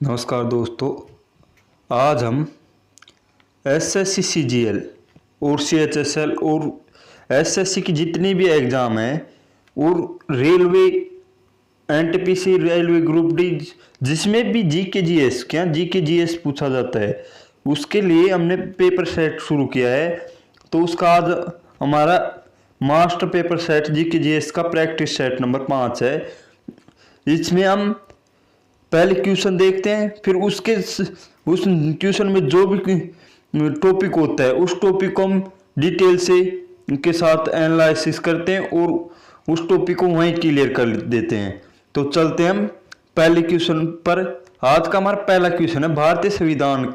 नमस्कार दोस्तों, आज हम एसएससी सीजीएल और सीएचएसएल और एसएससी की जितनी भी एग्ज़ाम हैं और railway NTPC railway group D जिसमें भी जीके जीएस पूछा जाता है, उसके लिए हमने पेपर सेट शुरू किया है। तो उसका आज हमारा master paper set GK GS का प्रैक्टिस सेट नंबर 5 है। इसमें हम पहले क्वेश्चन देखते हैं, फिर उस क्वेश्चन में जो भी टॉपिक होता है उस टॉपिक को हम डिटेल से के साथ एनालिसिस करते हैं और उस टॉपिक को वहीं क्लियर कर देते हैं। तो चलते हैं हम पहले क्वेश्चन पर। आज का हमारा पहला क्वेश्चन है, भारतीय संविधान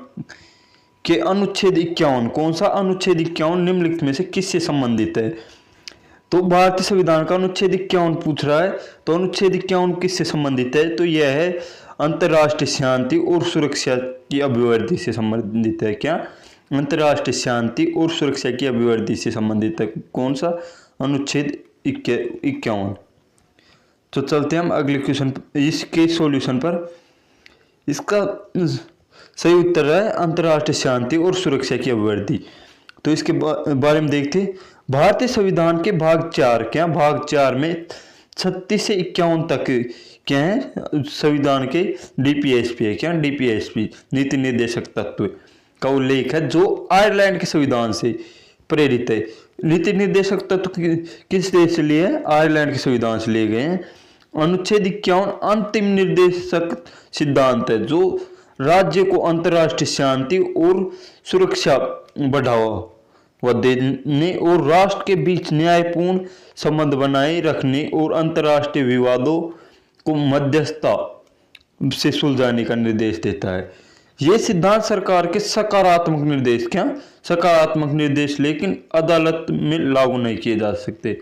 के अनुच्छेद 51, कौन सा अनुच्छेद 51 निम्नलिखित में से किससे संबंधित है? तो भारतीय संविधान का अनुच्छेद 51 पूछ रहा है, तो अनुच्छेद 51 किससे संबंधित है? तो यह है अंतर्राष्ट्रीय शांति और सुरक्षा की अभिवृद्धि से संबंधित है। क्या? अंतर्राष्ट्रीय शांति और सुरक्षा की अभिवृद्धि से संबंधित है। कौन सा? अनुच्छेद 51। तो चलते हैं हम अगले क्वेश्चन, इसके सॉल्यूशन पर। इसका सही उत्तर है अंतर्राष्ट्रीय शांति और सुरक्षा की अभिवृद्धि। तो इसके बारे में देखते हैं। भारतीय संविधान के भाग 4 भाग 4 में 36 से 51 तक क्या है संविधान के डीपीएसपी है। डीपीएसपी नीति निर्देशक तत्व का उल्लेख है, जो आयरलैंड के संविधान से प्रेरित है। नीति निर्देशक तत्व किस देश से लिए हैं? आयरलैंड के संविधान से लिए गए हैं। अनुच्छेद 51 अंतिम निर्देशक सिद्धांत है, जो राज्य को अंतर्राष्ट्रीय शांति और सुरक्षा बढ़ावा देने और राष्ट्र के बीच न्यायपूर्ण संबंध बनाए रखने और अंतर्राष्ट्रीय विवादों को मध्यस्थता से सुलझाने का निर्देश देता है। ये सिद्धांत सरकार के सकारात्मक निर्देश लेकिन अदालत में लागू नहीं किए जा सकते।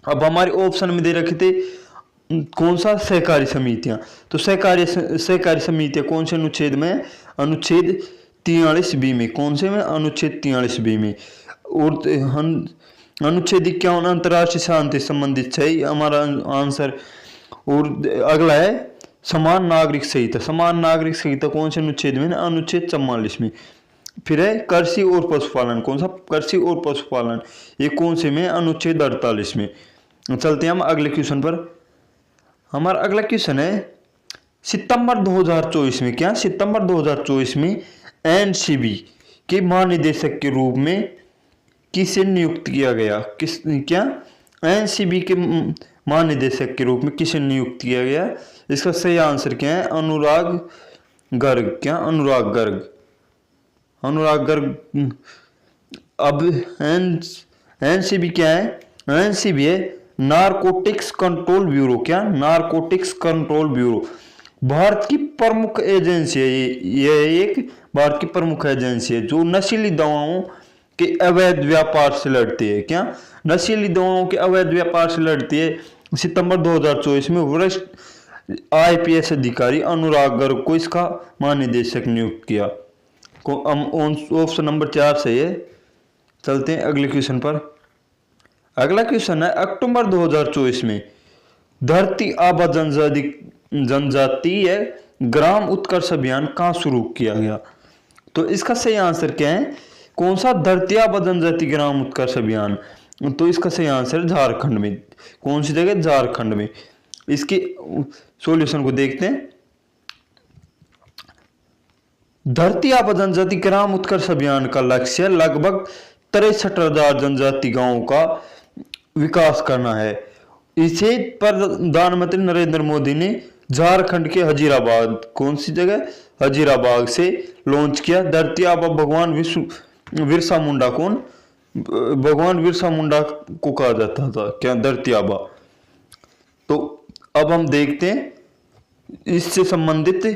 अब हमारे ऑप्शन में दे रखे थे कौन सा? सहकारी समितियां। तो सहकारी समितियां कौन से अनुच्छेद में? अनुच्छेद 43B में। कौन से में? अनुच्छेद 43B में। और अनुच्छेद 51 अंतर्राष्ट्रीय शांति संबंधित है हमारा आंसर। और अगला है समान नागरिक संहिता। समान नागरिक संहिता कौन से अनुच्छेद में? अनुच्छेद 44 में। फिर है कृषि और पशुपालन। कौन सा? कृषि और पशुपालन, ये कौन से में? अनुच्छेद 48 में। चलते हैं हम अगले क्वेश्चन पर। हमारा अगला क्वेश्चन है, सितंबर 2024 में सितंबर 2024 में एनसीबी के महानिदेशक के रूप में किसे नियुक्त किया गया? एनसीबी के महानिदेशक के रूप में किसे नियुक्त किया गया? इसका सही आंसर क्या है? अनुराग गर्ग। अनुराग गर्ग। अब एनसीबी क्या है? एनसीबी है narcotics control bureau. Narcotics control bureau Bharat की प्रमुख एजेंसी है। ये एक भारत की प्रमुख एजेंसी है जो नशीली दवाओं के अवैध व्यापार से लड़ती है। नशीली दवाओं के अवैध व्यापार से लड़ती है। सितंबर 2024 में वरिष्ठ आईपीएस अधिकारी अनुराग गर्ग को इसका महानिदेशक नियुक्त किया। ऑप्शन नंबर 4 सही है। चलते हैं अगले क्वेश्चन पर। अगला क्वेश्चन है, अक्टूबर 2024 में धरती आबा जनजातीय ग्राम उत्कर्ष अभियान कहाँ शुरू किया गया? तो इसका सही आंसर क्या है? कौन सा? धरती आबा जनजाति ग्राम उत्कर्ष अभियान। तो इसका सही आंसर झारखंड में। कौन सी जगह? झारखंड में। इसके सॉल्यूशन को देखते हैं। धरती आबा जनजाति ग्राम उत्कर्ष अभियान का लक्ष्य लगभग 63,000 जनजाति गांवों का विकास करना है। इसे प्रधानमंत्री नरेंद्र मोदी ने झारखंड के हजीराबाद, कौन सी जगह? हजीराबाद से लॉन्च किया। धरती आबा भगवान बिरसा मुंडा भगवान बिरसा मुंडा को कहा जाता था। धरती आबा। तो अब हम देखते हैं इससे संबंधित।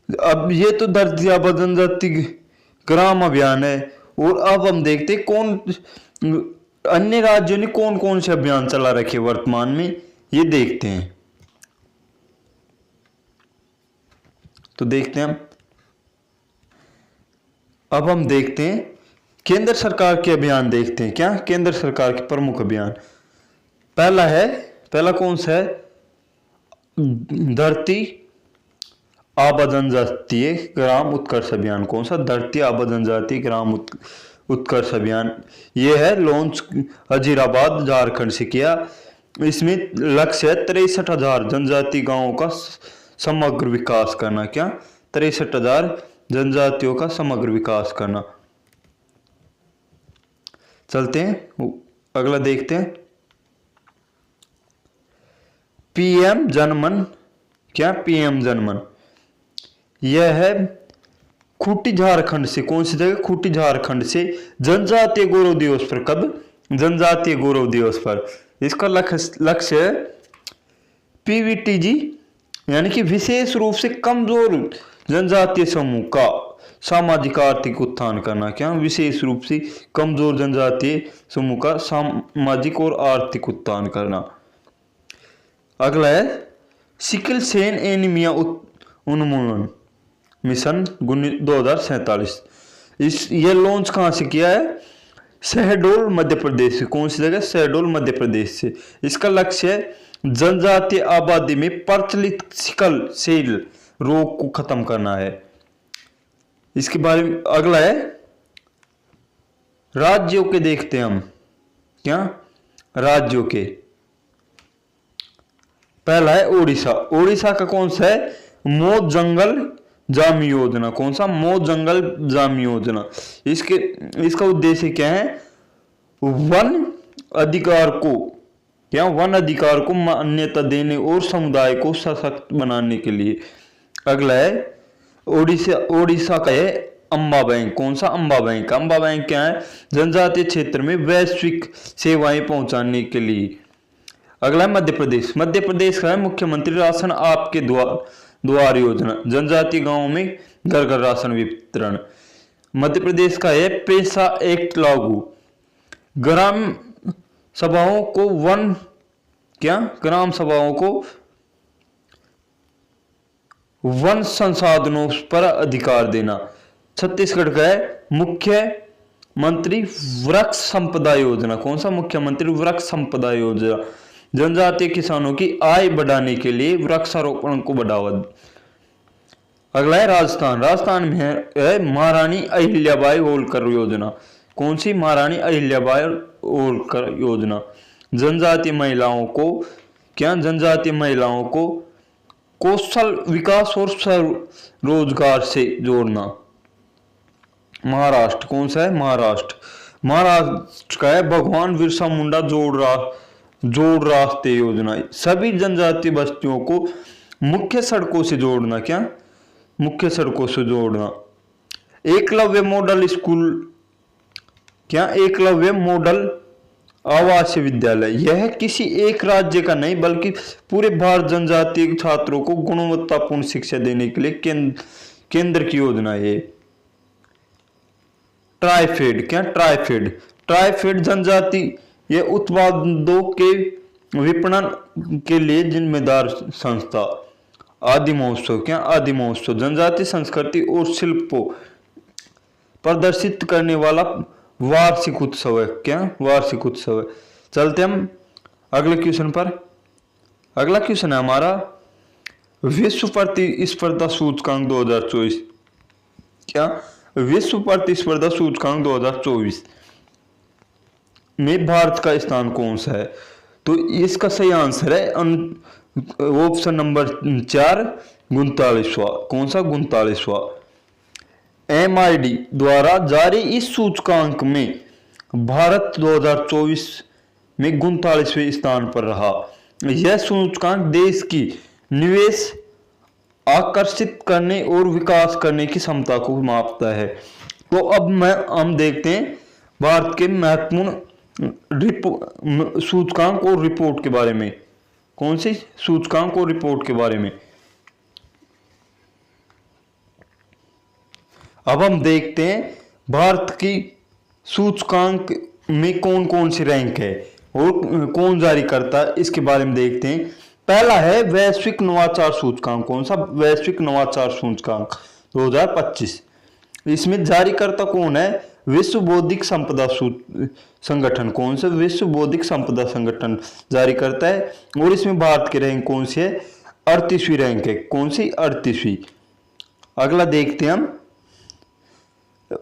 अब ये तो धरती आबा जनजाति ग्राम अभियान है, और अब हम देखते हैं कौन अन्य राज्यों ने कौन कौन से अभियान चला रखे वर्तमान में, ये देखते हैं। तो देखते हैं हम। अब हम देखते हैं केंद्र सरकार के अभियान देखते हैं। केंद्र सरकार के प्रमुख अभियान। पहला कौन सा है? धरती आबा जनजातीय ग्राम उत्कर्ष अभियान। कौन सा? धरती आबा जनजातीय ग्राम उत्कर्ष अभियान। ये है लॉन्च हजीराबाद झारखंड से किया। इसमें लक्ष्य है 63,000 जनजाति गांवों का समग्र विकास करना। क्या? 63,000 जनजातियों का समग्र विकास करना। चलते हैं अगला देखते हैं। पीएम जनमन। क्या? पीएम जनमन। यह है खूंटी झारखंड से। कौन सी जगह? खूंटी झारखंड से जनजातीय गौरव दिवस पर। कब? जनजातीय गौरव दिवस पर। इसका लक्ष्य है पीवीटीजी यानी कि विशेष रूप से कमजोर जनजातीय समूह का सामाजिक आर्थिक उत्थान करना। क्या? विशेष रूप से कमजोर जनजातीय समूह का सामाजिक और आर्थिक उत्थान करना। अगला है सिकल सेल एनीमिया उन्मूलन मिशन 2047। यह लॉन्च कहाँ से किया है? शहडोल मध्य प्रदेश से। कौन सी जगह? शहडोल मध्य प्रदेश से। इसका लक्ष्य है जनजातीय आबादी में प्रचलित सिकल सेल रोग को खत्म करना है। इसके बारे में अगला है राज्यों के देखते हैं हम। क्या? राज्यों के। पहला है ओडिशा। ओडिशा का कौन सा है? मौत जंगल जाम योजना। कौन सा? मौत जंगल जाम योजना। इसका उद्देश्य क्या है? वन अधिकार को क्या? वन अधिकार को मान्यता देने और समुदाय को सशक्त बनाने के लिए। अगला है ओडिशा का है अंबा बैंक। कौन सा? अंबा बैंक। अंबा बैंक क्या है? जनजातीय क्षेत्र में वैश्विक सेवाएं पहुंचाने के लिए। अगला है मध्य प्रदेश। मध्य प्रदेश का है मुख्यमंत्री राशन आपके द्वार योजना। जनजातीय गांवों में घर घर राशन वितरण। मध्य प्रदेश का है पेशा एक्ट लागू। ग्राम सभाओं को ग्राम सभाओं को वन संसाधनों पर अधिकार देना। छत्तीसगढ़ का है मुख्यमंत्री वृक्ष संपदा योजना। कौन सा? मुख्यमंत्री वृक्ष संपदा योजना। जनजातीय किसानों की आय बढ़ाने के लिए वृक्षारोपण को बढ़ावा। अगला है राजस्थान। राजस्थान में है महारानी अहिल्याबाई होलकर योजना। कौन सी? महारानी अहिल्याबाई होलकर योजना। जनजातीय महिलाओं को क्या? जनजातीय महिलाओं को कौशल विकास और स्वरोजगार से जोड़ना। महाराष्ट्र। कौन सा है? महाराष्ट्र। महाराष्ट्र का है भगवान बिरसा मुंडा जोड़ रास्ते योजना। सभी जनजातीय बस्तियों को मुख्य सड़कों से जोड़ना। क्या? मुख्य सड़कों से जोड़ना। Eklavya model school. क्या? एकलव्य मॉडल आवासीय विद्यालय। यह किसी एक राज्य का नहीं बल्कि पूरे भारत जनजातीय छात्रों को गुणवत्तापूर्ण शिक्षा देने के लिए केंद्र की योजना है। ट्राइफेड। क्या? ट्राइफेड जनजाति ये उत्पादों के विपणन के लिए जिम्मेदार संस्था। आदि महोत्सव। क्या? आदि महोत्सव जनजातीय संस्कृति और शिल्प को प्रदर्शित करने वाला वार्षिक उत्सव है। क्या? वार्षिक उत्सव है। चलते हम अगले क्वेश्चन पर। अगला क्वेश्चन है हमारा विश्व प्रतिस्पर्धा सूचकांक 2024। क्या? विश्व प्रतिस्पर्धा सूचकांक 2024 में भारत का स्थान कौन सा है? तो इसका सही आंसर है ऑप्शन नंबर 4 39वां। कौन सा? 39वां। MID द्वारा जारी इस सूचकांक में भारत 2024 में 39वें स्थान पर रहा। यह सूचकांक देश की निवेश आकर्षित करने और विकास करने की क्षमता को मापता है। तो अब हम देखते हैं भारत के महत्वपूर्ण सूचकांक और रिपोर्ट के बारे में। कौन सी? सूचकांक और रिपोर्ट के बारे में। अब हम देखते हैं भारत की सूचकांक में कौन कौन सी रैंक है और कौन जारी करता है, इसके बारे में देखते हैं। पहला है वैश्विक नवाचार सूचकांक। कौन सा? वैश्विक नवाचार सूचकांक 2025। इसमें जारीकर्ता कौन है? विश्व बौद्धिक संपदा संगठन। कौन सा? विश्व बौद्धिक संपदा संगठन जारी करता है। और इसमें भारत की रैंक कौन सी है? 38वीं रैंक है। कौन सी? 38वीं। अगला देखते हैं हम।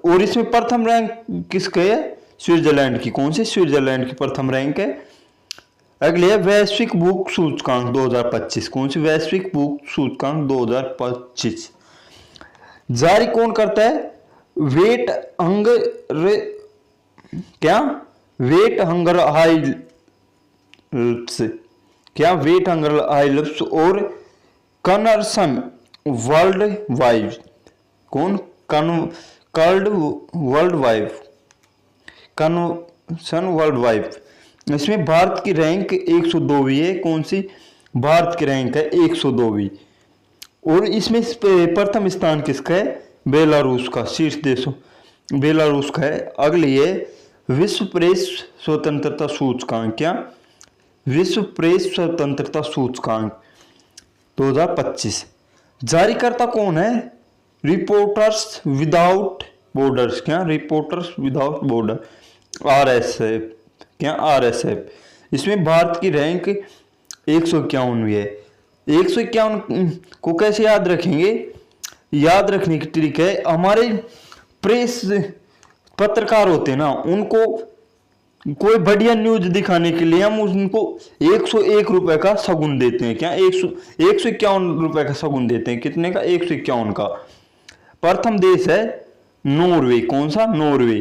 और इसमें प्रथम रैंक किसका है? स्विट्जरलैंड की। कौन सी? स्विट्जरलैंड की प्रथम रैंक है। अगले है वैश्विक भूख सूचकांक 2025। कौन सी? वैश्विक भूख सूचकांक 2025 जारी कौन करता है? वेट हंगर, क्या? वेट हंगर हाइल्स, क्या? वेट हंगर हाइल्स और कनर्सन वर्ल्ड वाइड। कौन? कर्ल्ड Worldwide, Concern Worldwide. इसमें भारत की रैंक 102वीं है। कौन सी? भारत की रैंक है 102वीं। और इसमें प्रथम स्थान किसका है? बेलारूस का। शीर्ष देशों बेलारूस का है। अगली है विश्व प्रेस स्वतंत्रता सूचकांक। क्या? विश्व प्रेस स्वतंत्रता सूचकांक 2025 जारीकर्ता कौन है? Reporters Without Borders. क्या? Reporters Without Border, RSF। क्या? RSF। इसमें भारत की रैंक 151वीं है। 151 को कैसे याद रखेंगे? याद रखने की ट्रिक है, हमारे प्रेस पत्रकार होते हैं ना, उनको कोई बढ़िया न्यूज दिखाने के लिए हम उनको 101 रुपए का शगुन देते हैं। क्या? 151 रुपए का शगुन देते हैं। कितने का? 151 का। प्रथम देश है नॉर्वे। कौन सा? नॉर्वे।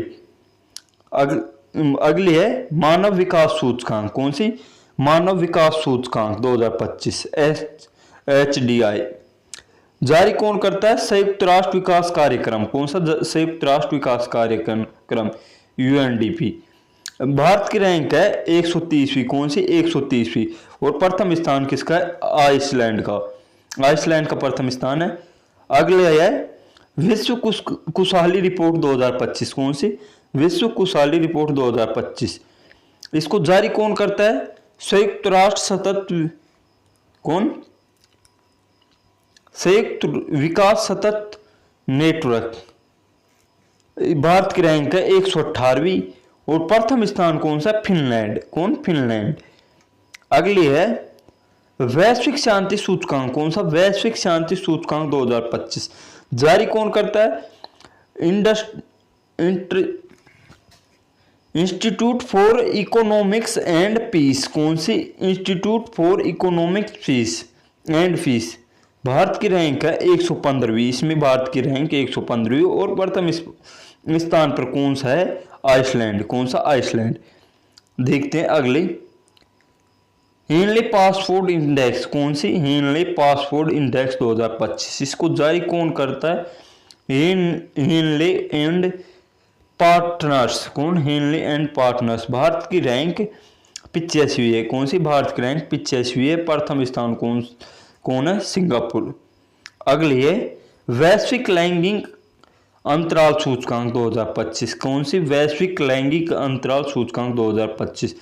अगली है मानव विकास सूचकांक। कौन सी? मानव विकास सूचकांक 2025 HDI जारी कौन करता है? संयुक्त राष्ट्र विकास कार्यक्रम। कौन सा? संयुक्त राष्ट्र विकास कार्यक्रम UNDP। भारत की रैंक है 130वीं। कौन सी? 130वीं। और प्रथम स्थान किसका है? आइसलैंड का। आइसलैंड का प्रथम स्थान है। अगले है विश्व खुशहाली रिपोर्ट 2025। कौन सी? विश्व खुशहाली रिपोर्ट 2025। इसको जारी कौन करता है? संयुक्त राष्ट्र सतत कौन? संयुक्त विकास सतत नेटवर्क। भारत की रैंक है 118वीं। और प्रथम स्थान कौन सा? फिनलैंड। कौन? फिनलैंड। अगली है वैश्विक शांति सूचकांक। कौन सा? वैश्विक शांति सूचकांक 2025 जारी कौन करता है? Institute for Economics and Peace. कौन सी? Institute for Economics Peace and Peace. Bharat की रैंक है 115वीं। इसमें भारत की रैंक 115वीं। और प्रथम स्थान पर कौन सा है? आइसलैंड। कौन सा? आइसलैंड। देखते हैं अगली हेनले पासपोर्ट इंडेक्स। कौन सी? Henley passport index 2025। इसको जारी कौन करता है? Henley and Partners. कौन? Henley and Partners. भारत की रैंक 85वीं है। कौन सी? भारत की रैंक 85वीं है। प्रथम स्थान कौन है? सिंगापुर। अगली है वैश्विक लैंगिक अंतराल सूचकांक 2025। कौन सी? वैश्विक लैंगिक अंतराल सूचकांक 2025।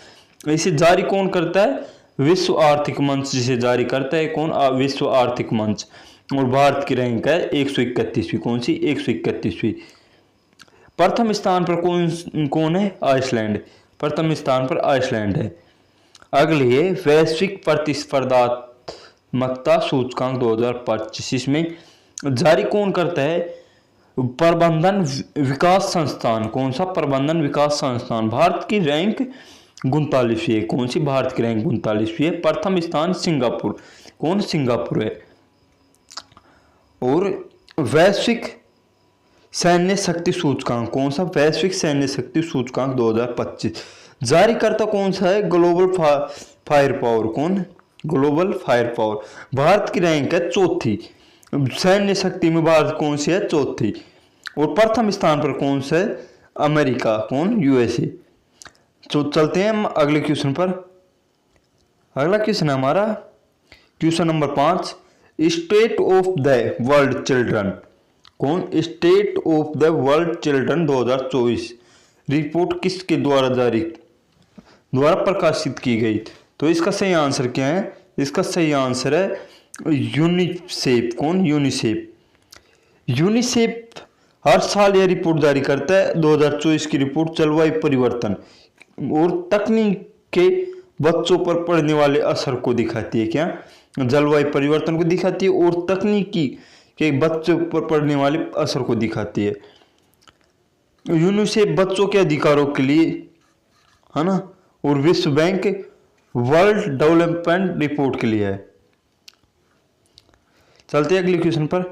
इसे जारी कौन करता है? विश्व आर्थिक मंच जिसे जारी करता है। कौन? विश्व आर्थिक मंच। और भारत की रैंक है 131वीं। कौन सी? 131वीं। प्रथम स्थान पर कौन है? आइसलैंड। प्रथम स्थान पर आइसलैंड है। अगली है वैश्विक प्रतिस्पर्धात्मकता सूचकांक 2025। इसमें जारी कौन करता है? प्रबंधन विकास संस्थान। कौन सा? प्रबंधन विकास संस्थान। भारत की रैंक 39वीं है। कौन सी? भारत की रैंक 39वीं है। प्रथम स्थान सिंगापुर। कौन? सिंगापुर है। और वैश्विक सैन्य शक्ति सूचकांक। कौन सा? वैश्विक सैन्य शक्ति सूचकांक 2025 जारी करता कौन सा है? Global Firepower. कौन? Global Firepower. भारत की रैंक है 4थी। सैन्य शक्ति में भारत कौन सी है? 4थी। और प्रथम स्थान पर कौन सा है? अमेरिका। कौन? USA। तो चलते हैं हम अगले क्वेश्चन पर। अगला क्वेश्चन है हमारा question number 5 State of the World Children. कौन? State of the World Children 2024 report किसके द्वारा प्रकाशित की गई? तो इसका सही आंसर क्या है? इसका सही आंसर है यूनिसेफ। कौन? यूनिसेफ। यूनिसेफ हर साल यह रिपोर्ट जारी करता है। 2024 की रिपोर्ट जलवायु परिवर्तन और तकनीक के बच्चों पर पड़ने वाले असर को दिखाती है। क्या? जलवायु परिवर्तन को दिखाती है और तकनीकी कि बच्चों पर पड़ने वाले असर को दिखाती है। यूनिसेफ बच्चों के अधिकारों के लिए, है ना, और विश्व बैंक वर्ल्ड डेवलपमेंट रिपोर्ट के लिए है। चलते अगले क्वेश्चन पर।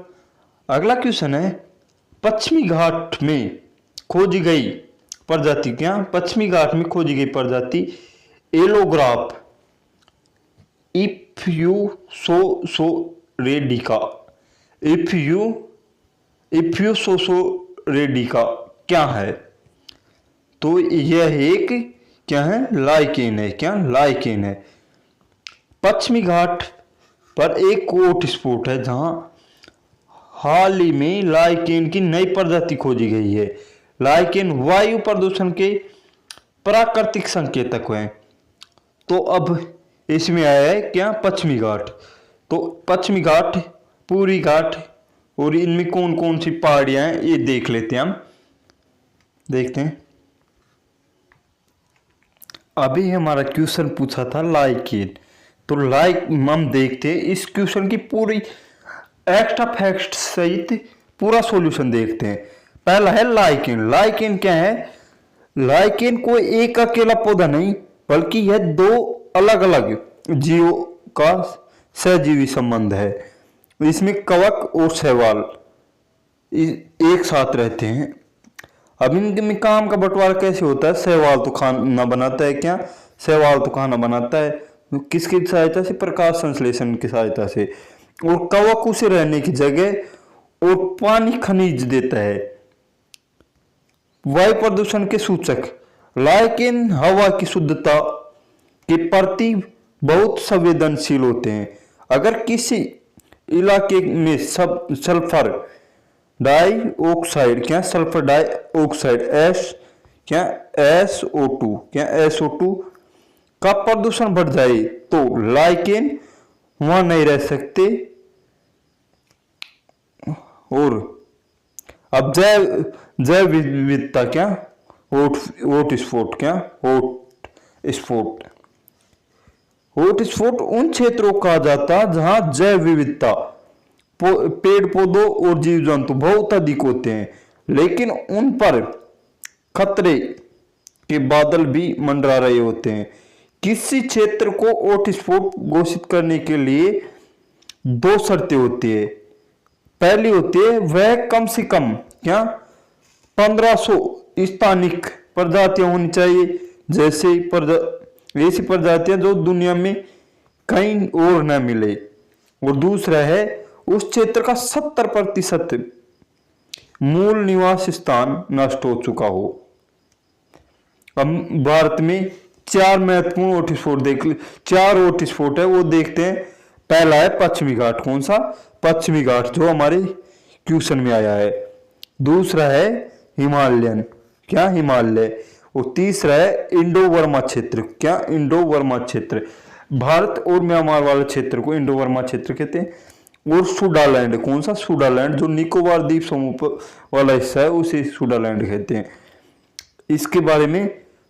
अगला क्वेश्चन है, पश्चिमी घाट में खोजी गई प्रजाति, क्या पश्चिमी घाट में खोजी गई प्रजाति एलोग्राफ इफ्यूसोरेडिका, इफ्यूसोरेडिका क्या है? तो यह एक क्या है? लाइकेन है। क्या लाइकेन है। पश्चिमी घाट पर एक हॉटस्पॉट है जहां हाल ही में लाइकेन की नई प्रजाति खोजी गई है। लाइकेन वायु प्रदूषण के प्राकृतिक संकेतक हैं। तो अब इसमें आया है क्या? पश्चिमी घाट। तो पश्चिमी घाट, पूर्वी घाट और इनमें कौन कौन सी पहाड़ियां हैं ये देख लेते हैं हम। देखते हैं। अभी हमारा क्वेश्चन पूछा था लाइकेन, तो हम देखते हैं इस क्वेश्चन की पूरी एक्स्ट्रा फैक्ट सहित पूरा सॉल्यूशन देखते हैं। पहला है लाइकेन। लाइकेन क्या है? लाइकेन कोई एक अकेला पौधा नहीं, बल्कि यह दो अलग अलग जीवों का सहजीवी संबंध है। इसमें कवक और शैवाल एक साथ रहते हैं। अब इनके काम का बंटवारा कैसे होता है? शैवाल तो खाना बनाता है। क्या? शैवाल तो खाना बनाता है। किसकी सहायता से? प्रकाश संश्लेषण की सहायता से। और कवक उसे रहने की जगह और पानी खनिज देता है। वायु प्रदूषण के सूचक। लाइकेन हवा की शुद्धता के प्रति बहुत संवेदनशील होते हैं। अगर किसी इलाके में सल्फर डाइऑक्साइड, क्या सल्फर डाइऑक्साइड क्या SO2, क्या SO2 का प्रदूषण बढ़ जाए तो लाइकेन वहां नहीं रह सकते। और अब जैव विविधता, क्या हॉटस्पॉट, क्या हॉटस्पॉट उन क्षेत्रों को कहा जाता है जहां जैव विविधता, पेड़ पौधों और जीव जंतु बहुत अधिक होते हैं, लेकिन उन पर खतरे के बादल भी मंडरा रहे होते हैं। किसी क्षेत्र को हॉटस्पॉट घोषित करने के लिए दो शर्तें होती है। पहली होती है वह कम से कम क्या 1500 स्थानिक प्रजातियां होनी चाहिए, ऐसी प्रजातियां जो दुनिया में कहीं और न मिले। और दूसरा है उस क्षेत्र का 70% मूल निवास स्थान नष्ट हो चुका हो। अब भारत में 4 महत्वपूर्ण हॉटस्पॉट चार हॉटस्पॉट है, वो देखते हैं। पहला है पश्चिमी घाट। कौन सा? पश्चिमी घाट, जो हमारे क्वेश्चन में आया है। दूसरा है हिमालयन, क्या हिमालय। और तीसरा है इंडो वर्मा क्षेत्र, क्या इंडो वर्मा क्षेत्र। भारत और म्यांमार वाले क्षेत्र को इंडो वर्मा क्षेत्र कहते हैं। और सुडालैंड, कौन सा? सुडालैंड, जो निकोबार द्वीप समूह वाला हिस्सा है उसे सुडालैंड कहते हैं। इसके बारे में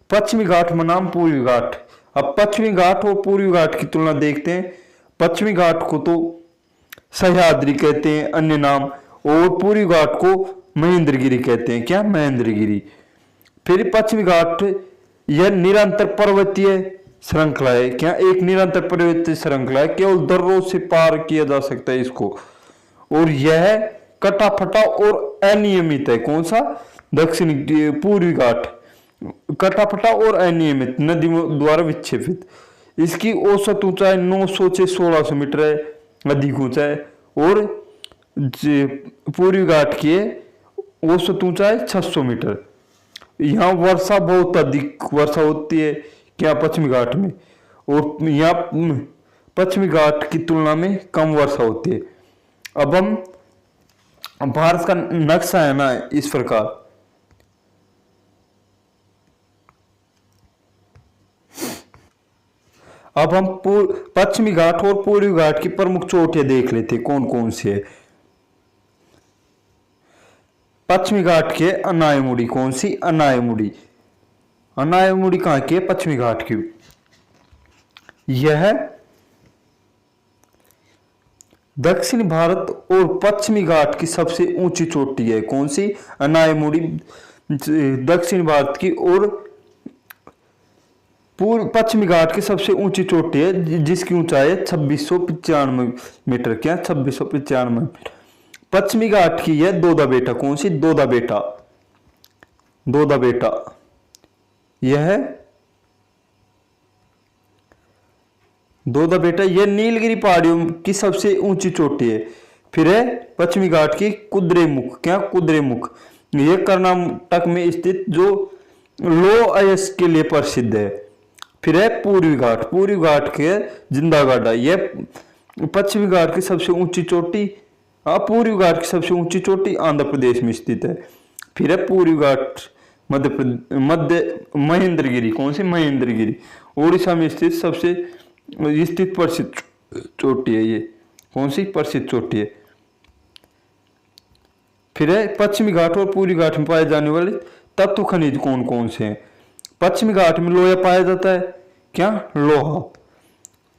पश्चिमी घाट बनाम पूर्वी घाट। अब पश्चिमी घाट और पूर्वी घाट की तुलना देखते हैं। पश्चिमी घाट को तो सह्याद्री कहते हैं अन्य नाम, और पूर्वी घाट को महेंद्रगिरी कहते हैं, क्या महेंद्रगिरी। फिर पश्चिमी घाट यह निरंतर पर्वतीय श्रृंखला है, क्या एक निरंतर पर्वतीय श्रृंखला है, केवल दर्रों से पार किया जा सकता है इसको। और यह कटाफटा और अनियमित है। कौन सा? दक्षिणी पूर्वी घाट कटाफटा और अनियमित नदियों द्वारा विक्षेपित। इसकी औसत ऊंचाई 900 से 1600 मीटर है, अधिक ऊंचा है। और पूर्वी घाट की औसत ऊंचाई 600 मीटर। यहाँ वर्षा बहुत अधिक वर्षा होती है, क्या पश्चिमी घाट में। और यहाँ पश्चिमी घाट की तुलना में कम वर्षा होती है। अब हम भारत का नक्शा है ना इस प्रकार। अब हम पश्चिमी घाट और पूर्वी घाट की प्रमुख चोटियां देख लेते हैं कौन कौन सी है। पश्चिमी घाट के अनायमुड़ी, कौन सी? अनायमुड़ी। अनायमुड़ी कहाँ की है? पश्चिमी घाट की। यह दक्षिण भारत और पश्चिमी घाट की सबसे ऊंची चोटी है कौन सी? अनायमुड़ी दक्षिण भारत की और पूर्व पश्चिमी घाट की सबसे ऊंची चोटी है जिसकी ऊंचाई है 2695 मीटर। क्या? 2695। पश्चिमी घाट की है दोदा बेटा। कौन सी? दोदा बेटा। दोदा बेटा यह दोदा बेटा यह नीलगिरी पहाड़ियों की सबसे ऊंची चोटी है। फिर है पश्चिमी घाट की कुद्रेमुख। क्या? कुद्रेमुख यह कर्नाटक में स्थित जो लो अयस्क के लिए प्रसिद्ध है। फिर है पूर्वी घाट। पूर्वी घाट के जिंदागाडा यह पश्चिमी घाट की सबसे ऊंची चोटी। पूर्वी घाट की सबसे ऊंची चोटी आंध्र प्रदेश में स्थित है। फिर है पूर्वी घाट मध्य महेंद्रगिरी। कौन सी? महेंद्रगिरी उड़ीसा में स्थित प्रसिद्ध चोटी है ये। कौन सी? प्रसिद्ध चोटी है। फिर है पश्चिमी घाट और पूर्वी घाट में पाए जाने वाले तत्व खनिज कौन कौन से हैं? पश्चिमी घाट में लोहा पाया जाता है। क्या? लोहा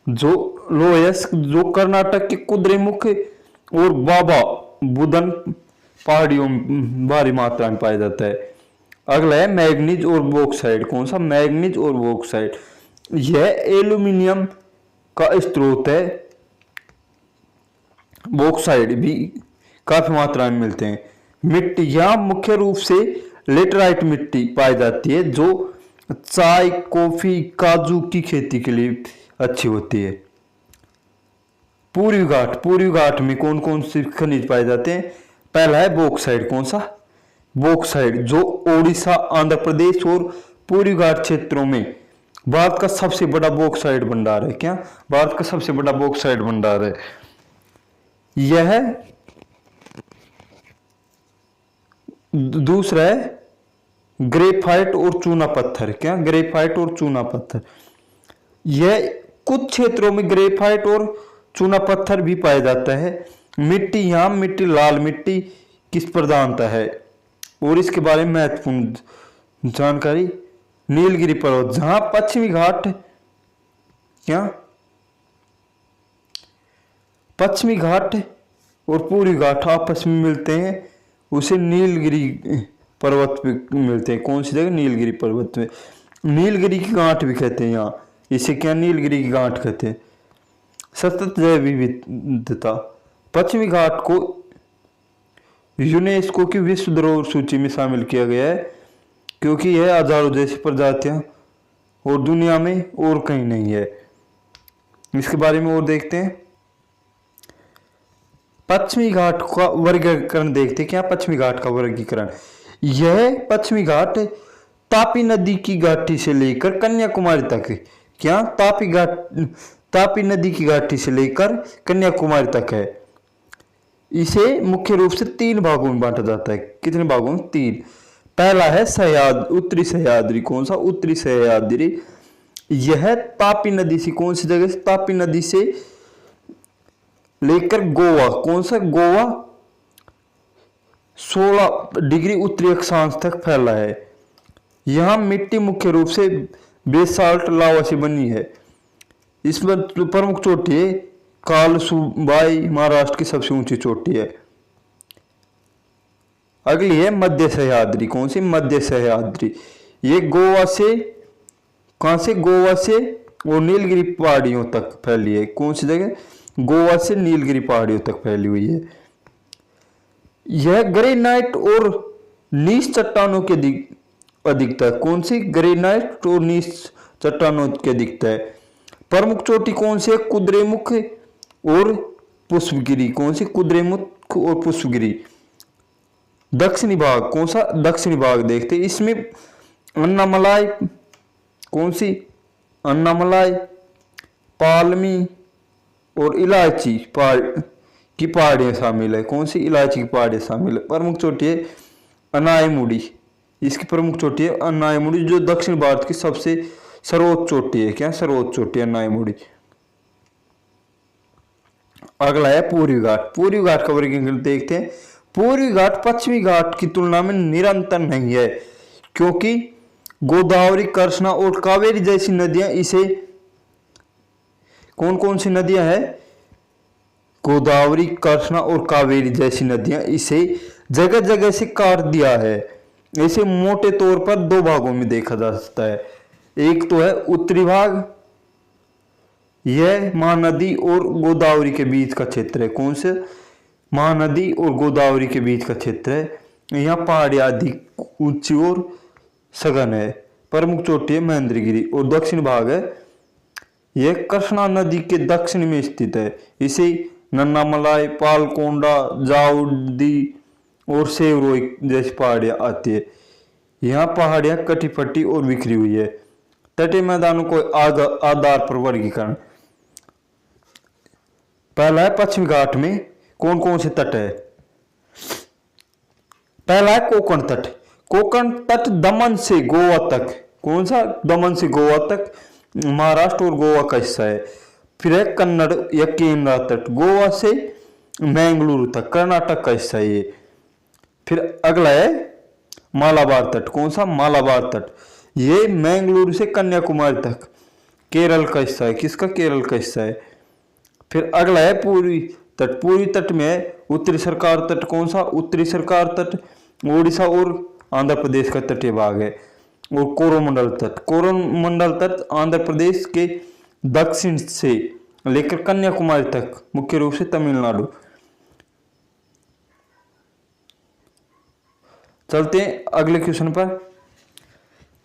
जो लोहयस्क जो कर्नाटक के कुद्रेमुख और बाबा बुदन पहाड़ियों में भारी मात्रा में पाया जाता है। अगला है मैग्नीज और बॉक्साइड। कौन सा? मैग्नीज और बॉक्साइड यह एल्यूमिनियम का स्रोत है। बॉक्साइड भी काफी मात्रा में मिलते हैं। मिट्टी यहाँ मुख्य रूप से लेटराइट मिट्टी पाई जाती है जो चाय, कॉफी, काजू की खेती के लिए अच्छी होती है। पूर्वी घाट में कौन कौन से खनिज पाए जाते हैं? पहला है बॉक्साइड। कौन सा? बॉक्साइड जो ओडिशा, आंध्र प्रदेश और पूर्वी घाट क्षेत्रों में भारत का सबसे बड़ा बॉक्साइड भंडार है। क्या? भारत का सबसे बड़ा बॉक्साइड भंडार है। यह दूसरा है ग्रेफाइट और चूना पत्थर। क्या? ग्रेफाइट और चूना पत्थर यह कुछ क्षेत्रों में ग्रेफाइट और चूना पत्थर भी पाया जाता है। मिट्टी यहाँ मिट्टी लाल मिट्टी किस प्रधानता है और इसके बारे में महत्वपूर्ण जानकारी नीलगिरी पर्वत जहां पश्चिमी घाट क्या पश्चिमी घाट और पूर्वी घाट आपस में मिलते हैं उसे नीलगिरी पर्वत पे मिलते हैं। कौन सी जगह? नीलगिरी पर्वत में। नीलगिरी की गांठ भी कहते हैं यहाँ। इसे क्या? नीलगिरी की गांठ कहते हैं। सतत जैव विविधता पश्चिमी घाट को यूनेस्को की विश्व धरोहर सूची में शामिल किया गया है क्योंकि यह हजारों जैसी प्रजातियां और दुनिया में और कहीं नहीं है। इसके बारे में और देखते हैं। पश्चिमी घाट का वर्गीकरण देखते हैं। क्या? पश्चिमी घाट का वर्गीकरण यह पश्चिमी घाट तापी नदी की घाटी से लेकर कन्याकुमारी तक। क्या? तापी नदी की घाटी से लेकर कन्याकुमारी तक है। इसे मुख्य रूप से 3 भागों में बांटा जाता है। कितने भागों में? 3। पहला है उत्तरी सह्याद्री। कौन सा? उत्तरी सह्याद्री यह तापी नदी से कौन सी जगह से? तापी नदी से लेकर गोवा। कौन सा? गोवा 16 डिग्री उत्तरी अक्षांश तक फैला है। यहां मिट्टी मुख्य रूप से बेसाल्ट लावा से बनी है। इसमें प्रमुख चोटी है कालसुबाई महाराष्ट्र की सबसे ऊंची चोटी है। अगली है मध्य सह्याद्री। कौन सी? मध्य सह्याद्री ये गोवा से कहां से? गोवा से और नीलगिरी पहाड़ियों तक फैली है। कौन सी जगह? गोवा से नीलगिरी पहाड़ियों तक फैली हुई है। यह ग्रेनाइट और नीच चट्टानों के अधिकता है। कौन सी? ग्रेनाइट और नीच चट्टानों की अधिकता है। प्रमुख चोटी कौन सी है? कुद्रेमुख और पुष्पगिरी। कौन सी? कुद्रेमुख और पुष्पगिरी। दक्षिणी भाग कौन सा? दक्षिणी भाग देखते इसमें अन्नामलाई। कौन सी? अन्नामलाई, पालमी और इलायची की पहाड़ियां शामिल है। कौन सी? इलायची की पहाड़ियां शामिल है। प्रमुख चोटी है अनायमुड़ी। इसकी प्रमुख चोटी है अनायमुड़ी जो दक्षिण भारत की सबसे सर्वोच्च चोटी है। क्या? सर्वोच्च चोटी है अनायमुड़ी। अगला है पूर्वी घाट। पूर्वी घाट का वर्गीकरण देखते हैं। पूर्वी घाट पश्चिमी घाट की तुलना में निरंतर नहीं है क्योंकि गोदावरी, कृष्णा और कावेरी जैसी नदियां इसे कौन कौन सी नदियां हैं? गोदावरी, कृष्णा और कावेरी जैसी नदियां इसे जगह जगह से काट दिया है। इसे मोटे तौर पर दो भागों में देखा जा सकता है। एक तो है उत्तरी भाग, यह महानदी और गोदावरी के बीच का क्षेत्र है। कौन से? महानदी और गोदावरी के बीच का क्षेत्र है। यहाँ पहाड़ियाँ अधिक ऊंची और सघन है। प्रमुख चोटी है महेंद्रगिरी। और दक्षिण भाग है, यह कृष्णा नदी के दक्षिण में स्थित है। इसे नन्नामलाई, पालकोंडा, जाउदी और सेवरोई जैसी पहाड़ियाँ आती है। यहाँ पहाड़ियाँ कटी फटी और बिखरी हुई है। तटीय मैदानों को आधार पर वर्गीकरण। पहला है पश्चिमी घाट में कौन कौन से तट है? पहला है कोंकण तट। कोंकण तट दमन से गोवा तक। कौन सा? दमन से गोवा तक, महाराष्ट्र और गोवा का हिस्सा है। फिर है कन्नड़ या केरला तट, गोवा से मैंगलुरु तक, कर्नाटक का हिस्सा है ये। फिर अगला है मालाबार तट। कौन सा? मालाबार तट, ये मैंगलुरु से कन्याकुमारी तक, केरल का हिस्सा है। किसका? केरल का हिस्सा है। फिर अगला है पूर्वी तट। पूर्वी तट में है उत्तरी सरकार तट। कौन सा? उत्तरी सरकार तट, ओडिशा और आंध्र प्रदेश का तटीय भाग है। और कोरोमंडल तट। कोरोमंडल तट आंध्र प्रदेश के दक्षिण से लेकर कन्याकुमारी तक, मुख्य रूप से तमिलनाडु। चलते हैं अगले क्वेश्चन पर।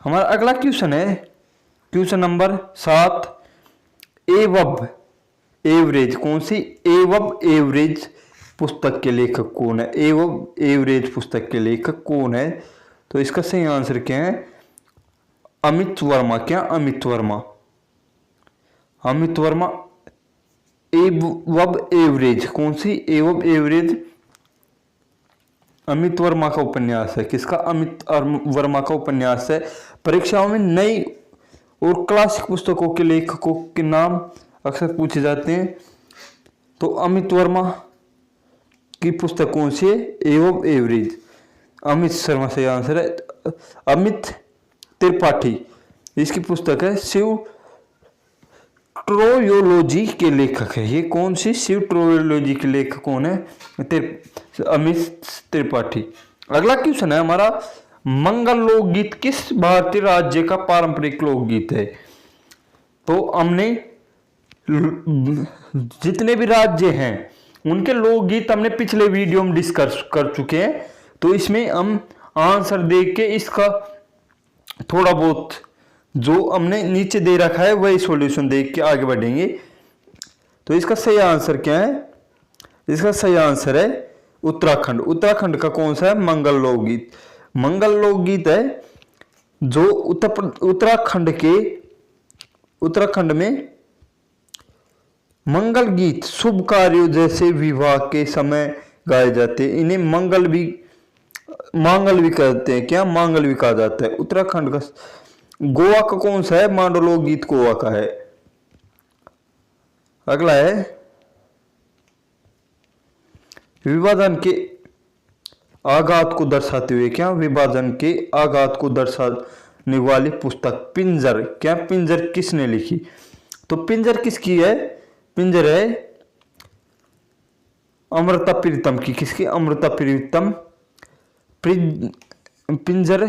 हमारा अगला क्वेश्चन है क्वेश्चन नंबर 7। एवब एवरेज। कौन सी? एवब एवरेज पुस्तक के लेखक कौन है? एवब एवरेज पुस्तक के लेखक कौन है? तो इसका सही आंसर क्या है? अमित वर्मा। क्या? अमित वर्मा। अमित वर्मा। Above Average. कौन सी? एवब एवरेज अमित वर्मा का उपन्यास है। किसका? अमित वर्मा का उपन्यास है। परीक्षाओं में नई और क्लासिक पुस्तकों के लेखकों के नाम अक्सर पूछे जाते हैं। तो अमित वर्मा की पुस्तक कौन सी है? एवब एवरेज। अमित शर्मा से आंसर है। अमित त्रिपाठी, इसकी पुस्तक है। शिव ट्रोयोलॉजी के लेखक है ये। कौन सी? शिव ट्रोयोलॉजी के लेखक कौन है? अमित त्रिपाठी। अगला क्वेश्चन है हमारा, मंगल लोकगीत किस भारतीय राज्य का पारंपरिक लोकगीत है? तो हमने जितने भी राज्य हैं उनके लोकगीत हमने पिछले वीडियो में डिस्कस कर चुके हैं। तो इसमें हम आंसर देख के इसका थोड़ा बहुत जो हमने नीचे दे रखा है वही सॉल्यूशन देख के आगे बढ़ेंगे। तो इसका सही आंसर क्या है? इसका सही आंसर है उत्तराखंड। उत्तराखंड का कौन सा है? मंगल लोकगीत। मंगल लोकगीत है जो उत्तराखंड में मंगल गीत शुभ कार्यों जैसे विवाह के समय गाए जाते हैं। इन्हें मांगल भी कहते हैं। क्या? मांगल भी कहा जाता है। उत्तराखंड का। गोवा का कौन सा है? मांडलो गीत गोवा का है। अगला है विभाजन के आघात को दर्शाते हुए। क्या? विभाजन के आघात को दर्शाने वाली पुस्तक पिंजर। क्या? पिंजर किसने लिखी? तो पिंजर किसकी है? पिंजर है अमृता प्रीतम की। किसकी? अमृता प्रीतम। पिंजर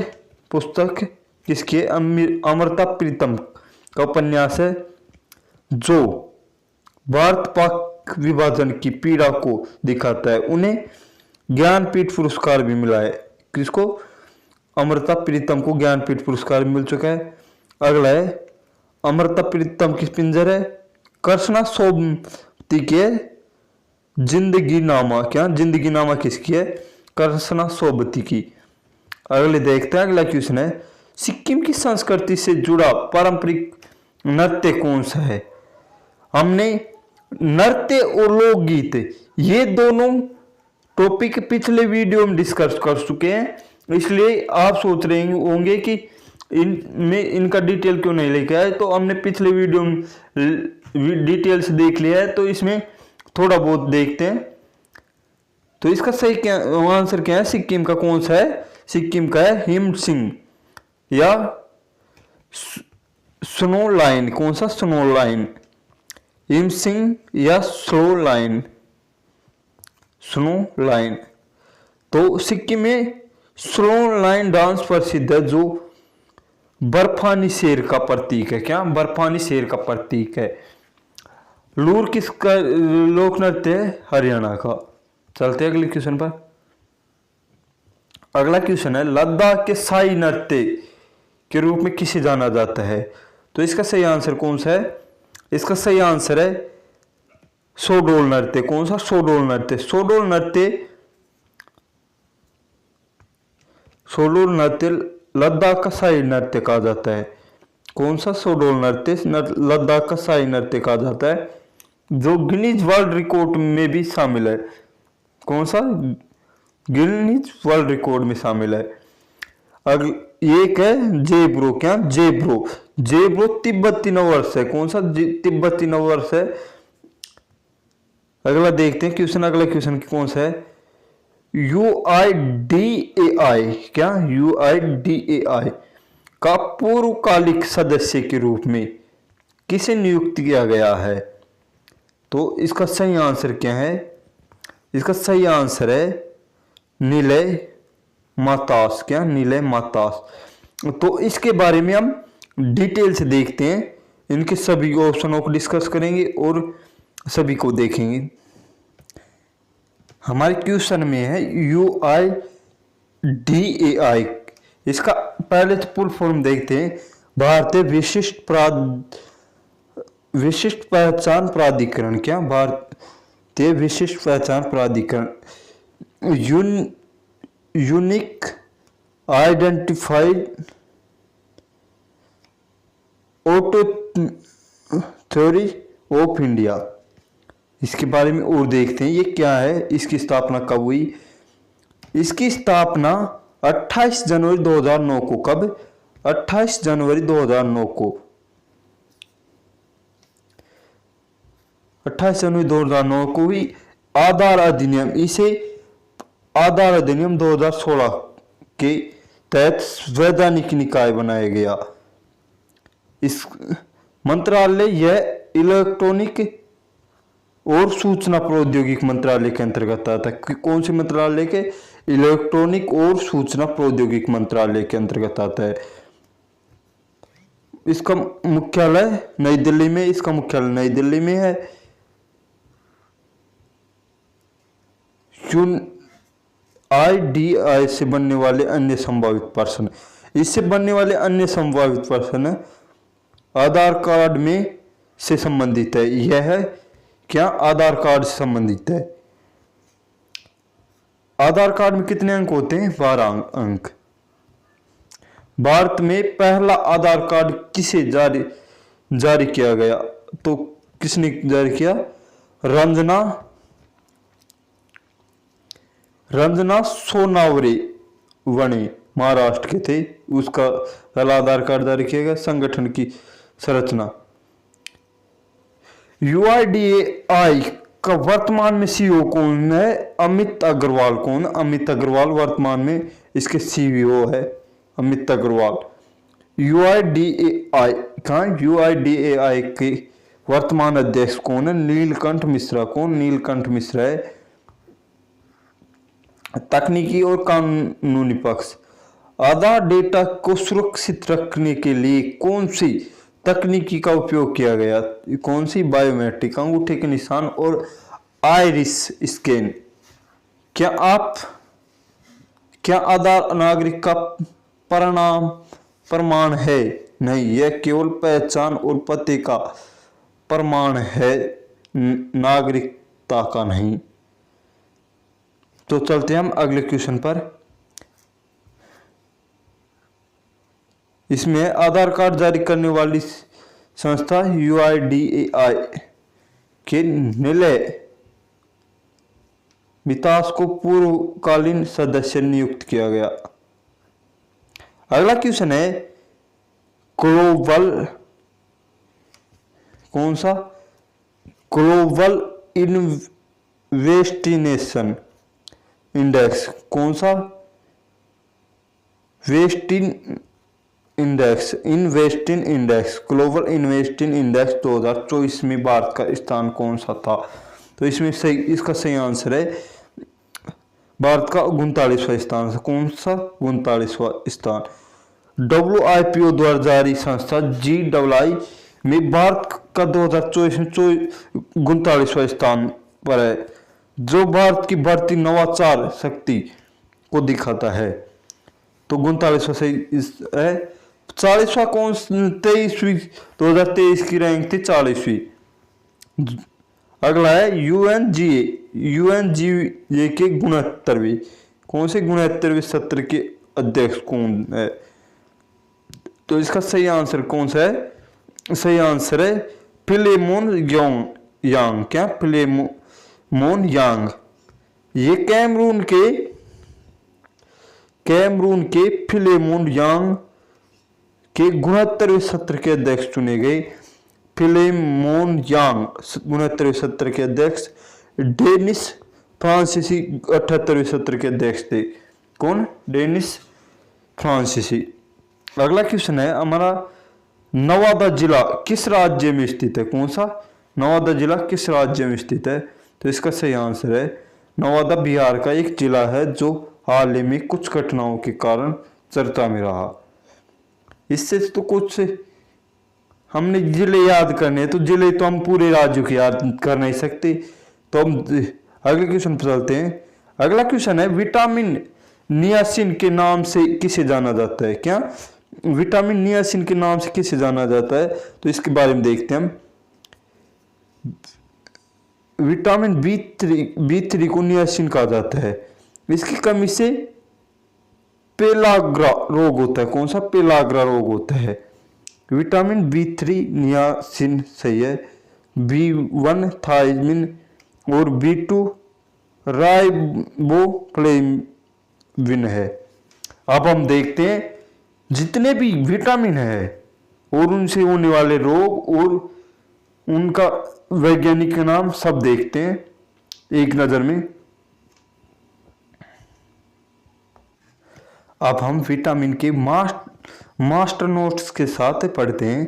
पुस्तक किसकी है? अमृता प्रीतम का उपन्यास है जो भारत पाक विभाजन की पीड़ा को दिखाता है। उन्हें ज्ञानपीठ पुरस्कार भी मिला है। किसको? अमृता प्रीतम को ज्ञानपीठ पुरस्कार मिल चुका है। अगला है अमृता प्रीतम की पिंजर है कृष्णा सोबती के जिंदगी नामा। क्या? जिंदगी नामा किसकी है? कृष्णा सोबती की। अगले देखते हैं। अगला क्वेश्चन है, सिक्किम की संस्कृति से जुड़ा पारंपरिक नृत्य कौन सा है? हमने नृत्य और लोकगीत ये दोनों टॉपिक पिछले वीडियो में डिस्कस कर चुके हैं, इसलिए आप सोच रहे होंगे कि इनका डिटेल क्यों नहीं लेके आए। तो हमने पिछले वीडियो में डिटेल्स देख लिया है, तो इसमें थोड़ा बहुत देखते हैं। तो इसका सही क्या आंसर क्या है? सिक्किम का कौन सा है? सिक्किम का है हिम सिंह या स्नो लाइन। कौन सा? Snow line. हिम सिंह या स्नो लाइन स्नो लाइन। तो सिक्किम में स्लो लाइन डांस प्रसिद्ध है, जो बर्फानी शेर का प्रतीक है। क्या? बर्फानी शेर का प्रतीक है। लूर किसका लोक नृत्य है? हरियाणा का। चलते हैं अगले क्वेश्चन पर। अगला क्वेश्चन है, लद्दाख के शाही नृत्य के रूप में किसे जाना जाता है? तो इसका सही आंसर कौन सा है? इसका सही आंसर है सोडोल नृत्य। कौन सा? सोडोल नृत्य। सोडोल नृत्य लद्दाख का शाही नृत्य कहा जाता है। कौन सा? सोडोल नृत्य लद्दाख का शाही नृत्य कहा जाता है, जो गिनीज वर्ल्ड रिकॉर्ड में भी शामिल है। कौन सा? गिनीज वर्ल्ड रिकॉर्ड में शामिल है। एक है जेब्रो। क्या? जेब्रो तिब्बती नववर्ष है। कौन सा? तिब्बती नववर्ष है। अगला देखते हैं क्वेश्चन। अगला क्वेश्चन कौन सा है? UIDAI। क्या? UIDAI का पूर्वकालिक सदस्य के रूप में किसे नियुक्त किया गया है? तो इसका सही आंसर क्या है? इसका सही आंसर है निलय मातास। क्या? निलय मातास। तो इसके बारे में हम डिटेल से देखते हैं, इनके सभी ऑप्शनों को डिस्कस करेंगे और सभी को देखेंगे। हमारे क्वेश्चन में है UIDAI। इसका पहले तो फुल फॉर्म देखते हैं। भारतीय विशिष्ट पहचान प्राधिकरण। क्या? भारतीय विशिष्ट पहचान प्राधिकरण। Unique identified authority of India. इसके बारे में और देखते हैं, ये क्या है, इसकी स्थापना कब हुई? इसकी स्थापना 28 जनवरी 2009 को। कब? 28 जनवरी 2009 को। 28 जनवरी 2009 को हुई। आधार अधिनियम, इसे आधार अधिनियम 2016 के तहत संवैधानिक निकाय बनाया गया। इस मंत्रालय यह इलेक्ट्रॉनिक और सूचना प्रौद्योगिकी मंत्रालय के अंतर्गत आता है। कौन से मंत्रालय के? इलेक्ट्रॉनिक और सूचना प्रौद्योगिकी मंत्रालय के अंतर्गत आता है। इसका मुख्यालय नई दिल्ली में। इसका मुख्यालय नई दिल्ली में है। UIDAI से बनने वाले अन्य संभावित पर्सन। इससे बनने वाले अन्य संभावित पर्सन आधार कार्ड में से संबंधित है। यह है क्या? आधार कार्ड से संबंधित है। आधार कार्ड में कितने अंक होते हैं? 12 अंक। भारत में पहला आधार कार्ड किसे जारी किया गया? तो किसने जारी किया? रंजना सोनावरे वने महाराष्ट्र के थे। उसका पहला आधार कार्ड जारी किया गया। संगठन की संरचना। UIDAI का वर्तमान में CEO कौन है? अमित अग्रवाल। कौन? अमित अग्रवाल वर्तमान में इसके CEO है, अमित अग्रवाल। UIDAI के वर्तमान अध्यक्ष कौन है? नीलकंठ मिश्रा। कौन? नीलकंठ मिश्रा है। तकनीकी और कानूनी पक्ष। आधार डेटा को सुरक्षित रखने के लिए कौन सी तकनीकी का उपयोग किया गया? कौन सी? बायोमेट्रिक, अंगूठे के निशान और आइरिस स्कैन। क्या आधार नागरिक का प्रमाण है? नहीं, यह केवल पहचान और पते का प्रमाण है, नागरिकता का नहीं। तो चलते हैं हम अगले क्वेश्चन पर। इसमें आधार कार्ड जारी करने वाली संस्था UIDAI के निलय मितास को पूर्वकालीन सदस्य नियुक्त किया गया। अगला क्वेश्चन है ग्लोबल। कौन सा? Global Innovation Index. कौन सा? Innovation Index. Global Innovation Index 2024 में भारत का स्थान कौन सा था? तो इसमें सही, इसका सही आंसर है भारत का 39वां स्थान है। कौन सा? 39वां स्थान। WIPO द्वारा जारी संस्था GII में भारत का 2024 में 39वां स्थान पर है, जो भारत की बढ़ती नवाचार शक्ति को दिखाता है। तो 39वां सही है। 40वां कौन? 23वीं 2023 की रैंक थी 40वीं। अगला है यूएनजीए के 69वें। कौन से 69वें सत्र के अध्यक्ष कौन है? तो इसका सही आंसर कौन सा है? सही आंसर है फिलेमोन यांग। क्या? फिलेमोन यांग। ये कैमरून के फिलेमोन यांग के 69वें सत्र के अध्यक्ष चुने गए। फिलेमोन यांग 69वें सत्र के अध्यक्ष। डेनिस फ्रांसीसी 78वें सत्र के अध्यक्ष थे। कौन? डेनिस फ्रांसीसी। अगला क्वेश्चन है हमारा, नवादा जिला किस राज्य में स्थित है? कौन सा? नवादा जिला किस राज्य में स्थित है? तो इसका सही आंसर है नवादा बिहार का एक जिला है, जो हाल ही में कुछ घटनाओं के कारण चर्चा में रहा। इससे तो कुछ हमने जिले याद करने, तो जिले तो हम पूरे राज्यों के याद कर नहीं सकते। तो हम अगले क्वेश्चन पर चलते हैं। अगला क्वेश्चन है, विटामिन नियासिन के नाम से किसे जाना जाता है? क्या? विटामिन नियासिन के नाम से किसे जाना जाता है? तो इसके बारे में देखते हैं हम। विटामिन B3 को नियासिन कहा जाता है। इसकी कमी से पेलाग्रा रोग होता है। कौन सा? पेलाग्रा रोग होता है। विटामिन B3 नियासिन सही है। B1 थायमिन और B2 राइबोफ्लेविन है। अब हम देखते हैं जितने भी विटामिन है और उनसे होने वाले रोग और उनका वैज्ञानिक नाम सब देखते हैं एक नजर में। अब हम विटामिन के मास्टर नोट्स के साथ पढ़ते हैं।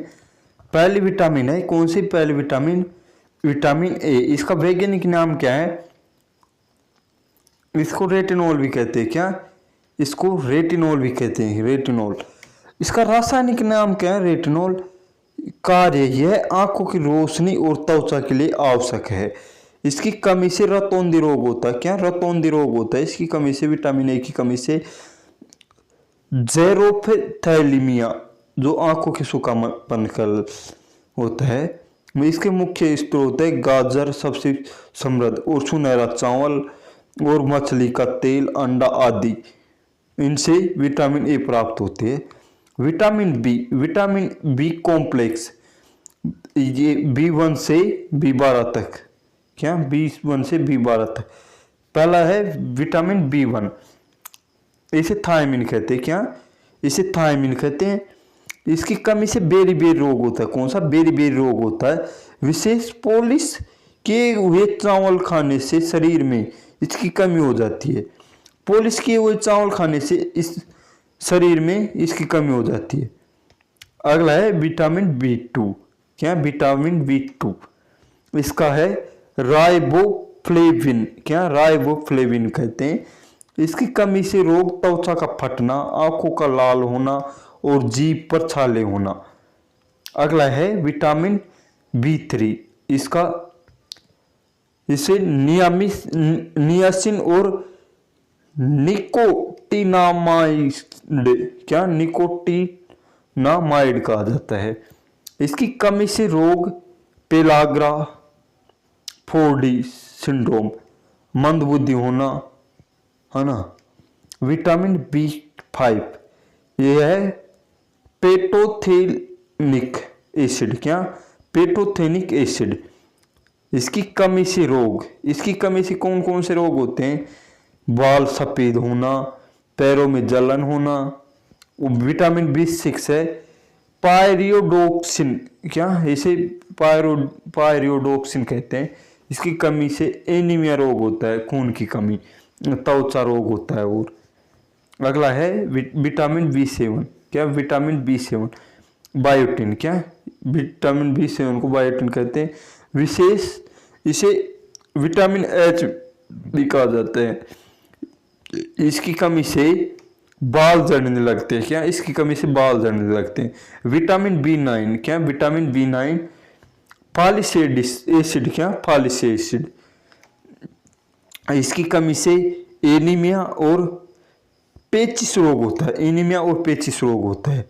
पहली विटामिन है, कौन सी पहली विटामिन? Vitamin A. इसका वैज्ञानिक नाम क्या है? इसको रेटिनॉल भी कहते हैं। क्या? इसको रेटिनॉल भी कहते हैं, रेटिनॉल। इसका रासायनिक नाम क्या है? रेटिनॉल। कार्य, यह आंखों की रोशनी और त्वचा के लिए आवश्यक है। इसकी कमी से रतौंधी रोग होता है। क्या? रतौंधी रोग होता है इसकी कमी से, विटामिन ए की कमी से। जेरोथैलेमिया, जो आंखों के सूखापन का होता है। इसके मुख्य स्रोत है गाजर सबसे समृद्ध, और सुनहरा चावल और मछली का तेल, अंडा आदि। इनसे विटामिन ए प्राप्त होते हैं। विटामिन बी कॉम्प्लेक्स, ये B1 से B12 तक। क्या? B1 से B12 तक। पहला है विटामिन B1, इसे थायमिन कहते हैं। क्या? इसे थायमिन कहते हैं। इसकी कमी से बेरी रोग होता है। कौन सा? बेरी रोग होता है। विशेष पॉलिश किए हुए चावल खाने से शरीर में इसकी कमी हो जाती है। पॉलिश किए हुए चावल खाने से इस शरीर में इसकी कमी हो जाती है। अगला है विटामिन B2। क्या? विटामिन B2 इसका है राइबोफ्लेविन। क्या? राइबोफ्लेविन कहते हैं। इसकी कमी से रोग, त्वचा का फटना, आंखों का लाल होना और जीभ पर छाले होना। अगला है विटामिन B3। इसे नियासिन और निकोटिनामाइड, क्या? निकोटिनामाइड कहा जाता है। इसकी कमी से रोग, पेलाग्रा 4D सिंड्रोम, मंदबुद्धि होना, है ना। विटामिन B5 यह है पेटोथेनिक एसिड। क्या? पेटोथेनिक एसिड। इसकी कमी से रोग, इसकी कमी से कौन कौन से रोग होते हैं? बाल सफेद होना, पैरों में जलन होना। विटामिन B6 है पायरियोडोक्सिन। क्या? इसे पायरियोडोक्सिन कहते हैं। इसकी कमी से एनीमिया रोग होता है, खून की कमी, त्वचा रोग होता है। और अगला है विटामिन B7। क्या? Vitamin B7 biotin. क्या? विटामिन B7 को बायोटिन कहते हैं। विशेष इसे विटामिन H भी कहा जाता है। इसकी कमी से बाल झड़ने लगते हैं। क्या? इसकी कमी से बाल झड़ने लगते हैं। विटामिन B9, क्या? विटामिन B9 फॉलिक एसिड, क्या? फॉलिक एसिड, इसकी कमी से एनीमिया और पेचिश रोग होता है। एनीमिया और पेचिश रोग होता है।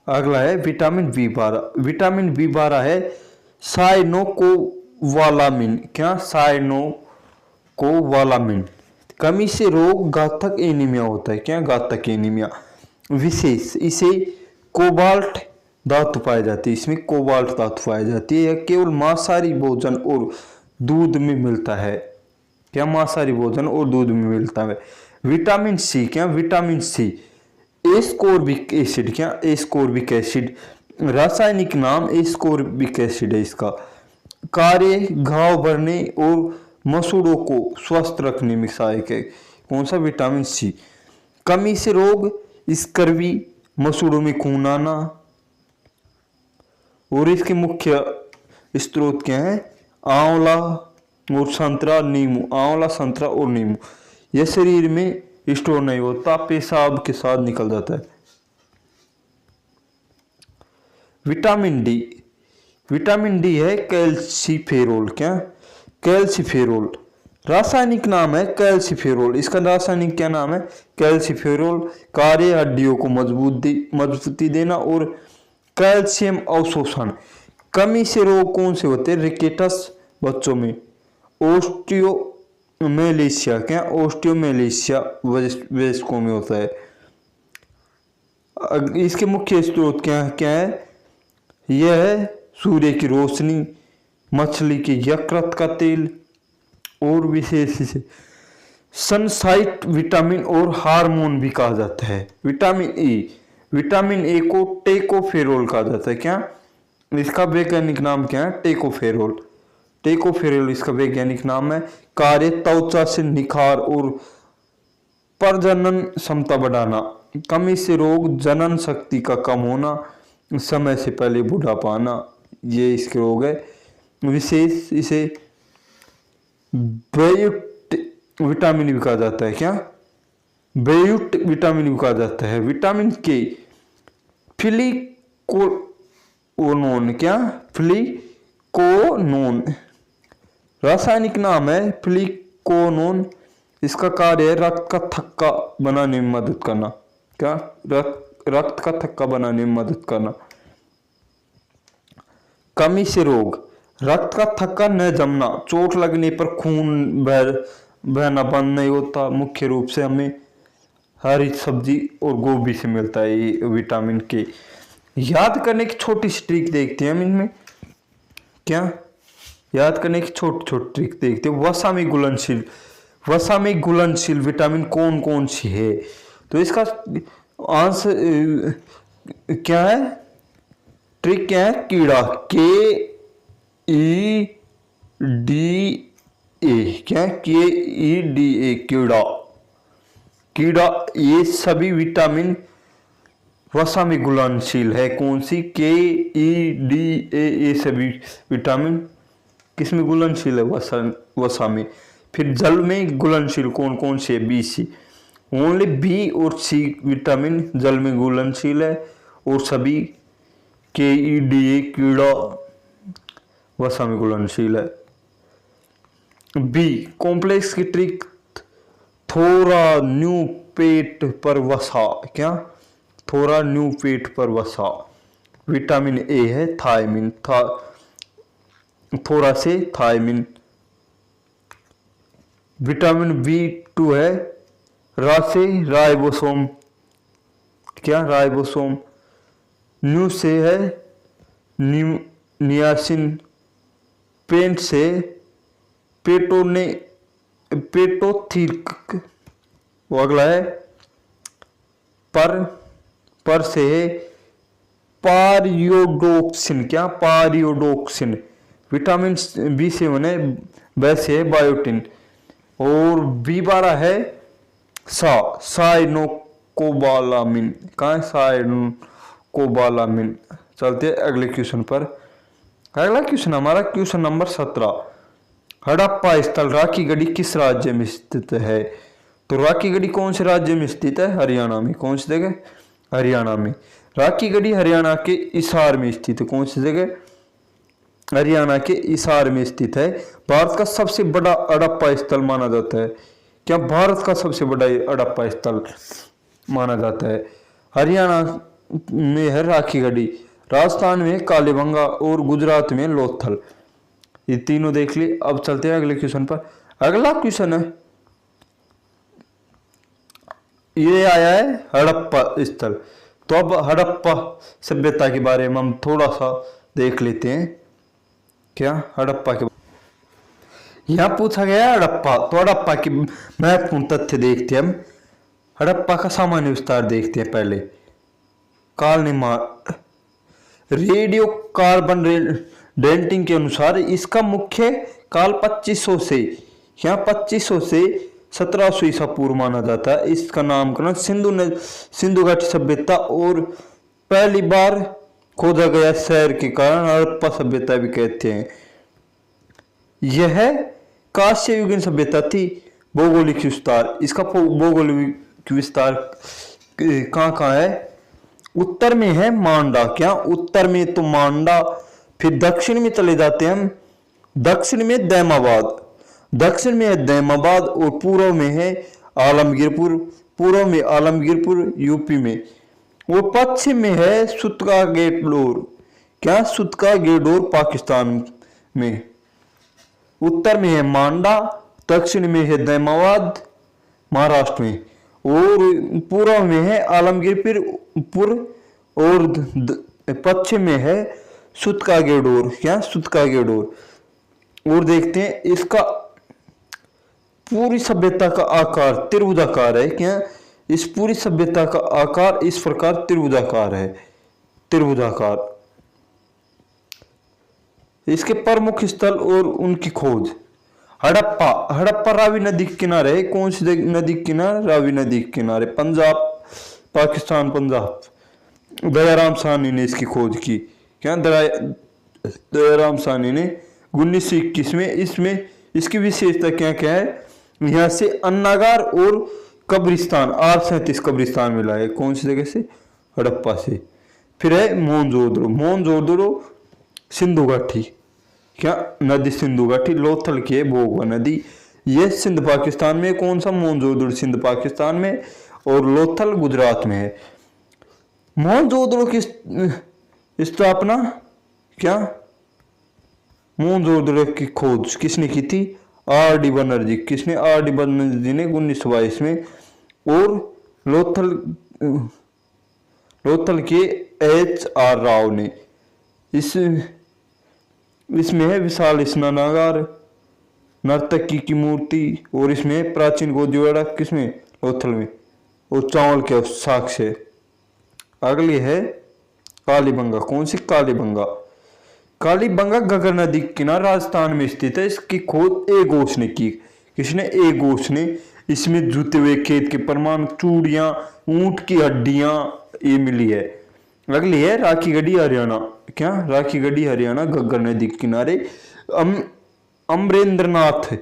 अगला है विटामिन B12। विटामिन B12 है साइनोकोवालामिन, क्या? साइनोकोवालामिन, कमी से रोग घातक एनीमिया होता है। क्या? घातक एनीमिया। विशेष, इसे कोबाल्ट धातु पाई जाती है। इसमें कोबाल्ट धातु पाई जाती है। यह केवल मांसाहारी भोजन और दूध में मिलता है। क्या? मांसाहारी भोजन और दूध में मिलता है। विटामिन C, क्या? विटामिन C एस्कोर्बिक एसिड, क्या? एस्कोर्बिक एसिड, रासायनिक नाम एस्कोर्बिक एसिड है। इसका कार्य घाव भरने और मसूड़ों को स्वस्थ रखने में सहायक है। कौन सा? Vitamin C। कमी से रोग स्कर्वी, मसूड़ों में खून आना। और इसके मुख्य स्रोत क्या है? आंवला और संतरा, नींबू। आंवला, संतरा और नींबू। यह शरीर में स्टोर नहीं होता, पेशाब के साथ निकल जाता है। Vitamin D। विटामिन D है कैल्सीफेरोल, क्या? कैल्सीफेरोल, रासायनिक नाम है कैल्सीफेरोल। इसका रासायनिक क्या नाम है? कैल्सीफेरोल। कार्य हड्डियों को मजबूती देना और कैल्शियम अवशोषण। कमी से रोग कौन से होते हैं? रिकेटस बच्चों में। ओस्टियोमेलेशिया, क्या? ओस्टियोमेलेशिया वयस्कों में होता है। इसके मुख्य स्रोत क्या है? यह है सूर्य की रोशनी, मछली के यकृत का तेल और विशेष से सनसाइट विटामिन और हार्मोन भी कहा जाता है। Vitamin E। विटामिन A को टेकोफेरोल कहा जाता है। क्या? इसका वैज्ञानिक नाम क्या है? टेकोफेरोल। टेकोफेरोल इसका वैज्ञानिक नाम है। कार्य त्वचा से निखार और प्रजनन क्षमता बढ़ाना। कमी से रोग जनन शक्ति का कम होना, समय से पहले बुढ़ापा आना, ये इसके रोग है। विशेष इसे बेयूट विटामिन भी कहा जाता है। क्या? बेयूट विटामिन भी कहा जाता है। विटामिन K फिलिकोनोन, क्या? फिलिकोनोन, रासायनिक नाम है फिलिकोनोन। इसका कार्य है रक्त का थक्का बनाने में मदद करना। क्या? रक्त का थक्का बनाने में मदद करना। कमी से रोग, रक्त का थक्का न जमना, चोट लगने पर खून बहना बंद नहीं होता। मुख्य रूप से हमें हरी सब्जी और गोभी से मिलता है ये विटामिन K। याद करने की छोटी सी ट्रिक देखते हैं हम इनमें। क्या? याद करने की छोटी छोटी ट्रिक देखते हैं। वसा में घुलनशील, वसा में घुलनशील विटामिन कौन कौन सी है? तो इसका आंसर क्या है? ट्रिक क्या है? कीड़ा, KEDA, क्या? KEDA, कीड़ा। कीड़ा, ये सभी विटामिन वसा में घुलनशील है। कौन सी? KEDA, ये सभी विटामिन किस में घुलनशील है? वसा में। फिर जल में घुलनशील कौन कौन से? B, C। ओनली B और C विटामिन जल में घुलनशील है और सभी KEDA, कीड़ा, वसा में घुलनशील है। B कॉम्प्लेक्स की ट्रिक, थोड़ा न्यू पेट पर वसा। क्या? थोड़ा न्यू पेट पर वसा। विटामिन A है थायमिन, थोड़ा से थायमिन। विटामिन B2 है रासे राइबोसोम। क्या? राइबोसोम। न्यू से है नियासिन। पेंट से पेटोथिक। वो अगला है पर से है पारियोडोक्सिन। क्या? पारियोडोक्सिन। विटामिन B7 है, वैसे है बायोटिन। और B12 है साइनोकोबालामिन। कहाँ है? साइनोकोबालामिन। चलते हैं अगले क्वेश्चन पर। अगला क्वेश्चन हमारा क्वेश्चन नंबर 17। हड़प्पा स्थल राखी गढ़ी किस राज्य में स्थित है? तो राखी गढ़ी कौन से राज्य में स्थित है? हरियाणा में। कौन सी जगह? हरियाणा में। राखी गढ़ी हरियाणा के हिसार में स्थित है। कौन सी जगह? हरियाणा के हिसार में स्थित है। भारत का सबसे बड़ा हड़प्पा स्थल माना जाता है। क्या भारत का सबसे बड़ा हड़प्पा स्थल माना जाता है? हरियाणा में है राखी गढ़ी, राजस्थान में कालीबंगा और गुजरात में लोथल। ये तीनों देख ली। अब चलते हैं अगले क्वेश्चन पर। अगला क्वेश्चन है, ये आया है हड़प्पा स्थल। तो अब हड़प्पा सभ्यता के बारे में हम थोड़ा सा देख लेते हैं। क्या हड़प्पा के यहां पूछा गया है हड़प्पा, तो हड़प्पा की महत्वपूर्ण तथ्य देखते हैं हम। हड़प्पा का सामान्य विस्तार देखते हैं पहले। काल निर्माण, रेडियो कार्बन डेटिंग के अनुसार इसका मुख्य काल 2500 से 1700 ईसा पूर्व माना जाता है। इसका नामकरण सिंधु घाटी सभ्यता और पहली बार खोजा गया शहर के कारण हड़प्पा सभ्यता भी कहते हैं। यह कांस्य युगीन सभ्यता थी। भौगोलिक विस्तार, इसका भौगोलिक विस्तार कहाँ कहाँ है? उत्तर में है मांडा। क्या उत्तर में? तो मांडा। फिर दक्षिण में चले जाते हैं हम। दक्षिण में दैमाबाद, दक्षिण में है दैमाबाद और पूर्व में है आलमगीरपुर, पूर्व में आलमगीरपुर यूपी में। वो पश्चिम में है सुतका गेडोर। क्या? सुतका गेडोर पाकिस्तान में। उत्तर में है मांडा, दक्षिण में है दैमाबाद महाराष्ट्र में, और पूर्व में है आलमगीरपुर और पश्चिम में है सुतका गेडोर। क्या? सुतका गेडोर। और देखते हैं इसका पूरी सभ्यता का आकार त्रिभुजाकार है। क्या? इस पूरी सभ्यता का आकार इस प्रकार त्रिभुजाकार है। त्रिभुजाकार। इसके प्रमुख स्थल और उनकी खोज। हड़प्पा रावी नदी के किनारे है। कौन सी नदी के किनारे? रावी नदी के किनारे, पंजाब, पाकिस्तान, पंजाब। दयाराम साहनी ने इसकी खोज की। क्या? दयाराम साहनी ने 1921 में। इसमें इसकी विशेषता क्या क्या है? यहाँ से अन्नागार और कब्रिस्तान 837 कब्रिस्तान मिला है। कौन सी जगह से? हड़प्पा से। फिर है मोहनजोदड़ो। मोहनजोदड़ो सिंधु घाटी। क्या? नदी सिंधु घाटी लोथल की है, भोगवा नदी। यह सिंध पाकिस्तान में। कौन सा? मोहनजोदड़ो सिंध पाकिस्तान में और लोथल गुजरात में है। मोहनजोदड़ो की स्थापना क्या? मोहनजोदड़ो की खोज किसने की थी? R D Banerjee. किसने? आर डी बनर्जी ने 1922 में। और लोथल के एच आर राव ने। इसमें है विशाल स्नानागार, नर्तकी की मूर्ति, और इसमें प्राचीन गोदीवाड़ा। किसमें? लोथल में। और चावल के साक्ष्य। अगली है कालीबंगा। कौन सी? कालीबंगा। कालीबंगा घग्गर नदी के किनारे राजस्थान में स्थित है। इसकी खोज ए घोष ने की। किसने? ए घोष ने। इसमें जूते हुए खेत के प्रमाण, चूड़ियां, ऊंट की हड्डियां ये मिली है। अगली है राखी गढ़ी हरियाणा। क्या? राखी गढ़ी हरियाणा घग्गर नदी के किनारे। अमरेंद्रनाथ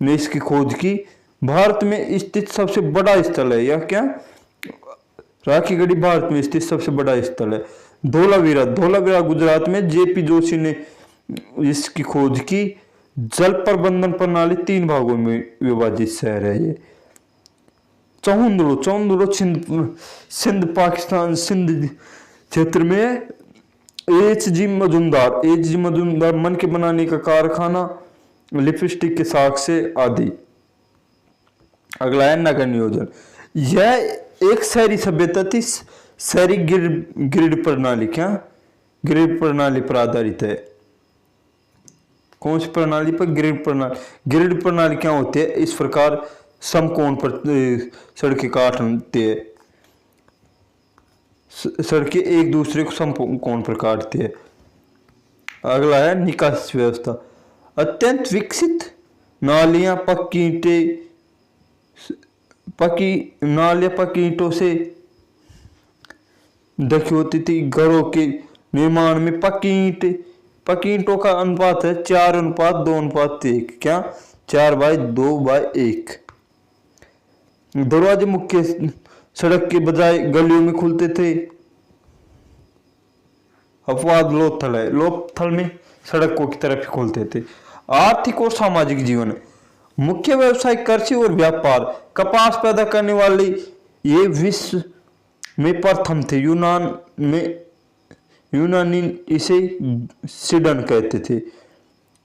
ने इसकी खोज की। भारत में स्थित सबसे बड़ा स्थल है यह। क्या? राखी गढ़ी भारत में स्थित सबसे बड़ा स्थल है। धोलावीरा गुजरात में जेपी जोशी ने इसकी खोज की। जल प्रबंधन प्रणाली 3 भागों में विभाजित शहर है ये। चौंदड़ो सिंध पाकिस्तान, सिंध क्षेत्र में। एच जी मजूमदार मन के बनाने का कारखाना, लिपस्टिक के साग से आदि। अगला है नगर नियोजन। यह एक शहरी सभ्यता थी। शहरी ग्रिड प्रणाली। क्या? ग्रिड प्रणाली पर आधारित है। कौन सी प्रणाली पर? ग्रिड प्रणाली। ग्रिड प्रणाली क्या होती है? इस प्रकार समकोण पर सड़कें काटते हैं। सड़कें एक दूसरे को समकोण पर काटती है। अगला है निकास व्यवस्था। अत्यंत विकसित नालियां, पक्की ईंटों से ढकी होती थी। घरों के निर्माण में पक्की ईंटों का अनुपात है 4:2:1। क्या? 4/2/1। दरवाजे मुख्य सड़क के बजाय गलियों में खुलते थे। अपवाद लोथल है, लोथल में सड़कों की तरफ ही खोलते थे। आर्थिक और सामाजिक जीवन, मुख्य व्यवसाय कृषि और व्यापार, कपास पैदा करने वाले ये विश्व में प्रथम थे। यूनानी इसे सिडन कहते थे।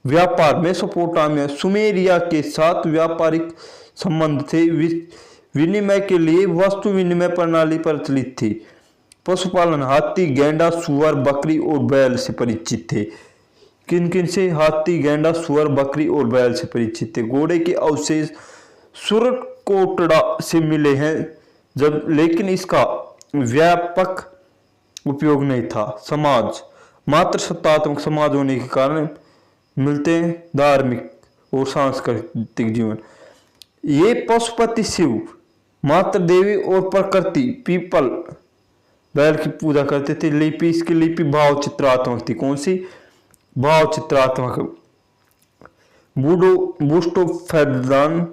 व्यापार, मेसोपोटामिया सुमेरिया के साथ व्यापारिक संबंध थे। विनिमय के लिए वस्तु विनिमय प्रणाली प्रचलित थी। पशुपालन, हाथी, गैंडा, सुअर, बकरी और बैल से परिचित थे। किन किन से? हाथी, गैंडा, सुअर, बकरी और बैल से परिचित थे। घोड़े के अवशेष सुरकोटड़ा से मिले हैं, जब लेकिन इसका व्यापक उपयोग नहीं था। समाज, मात्र सत्तात्मक समाज होने के कारण मिलते हैं धार्मिक और सांस्कृतिक जीवन। ये पशुपति शिव, मात्र देवी और प्रकृति पीपल बैल की पूजा करते थे। लिपि, इसकी लिपि भाव चित्रात्मक थी। कौन सी? भाव चित्रात्मक। बुस्टोफेदान,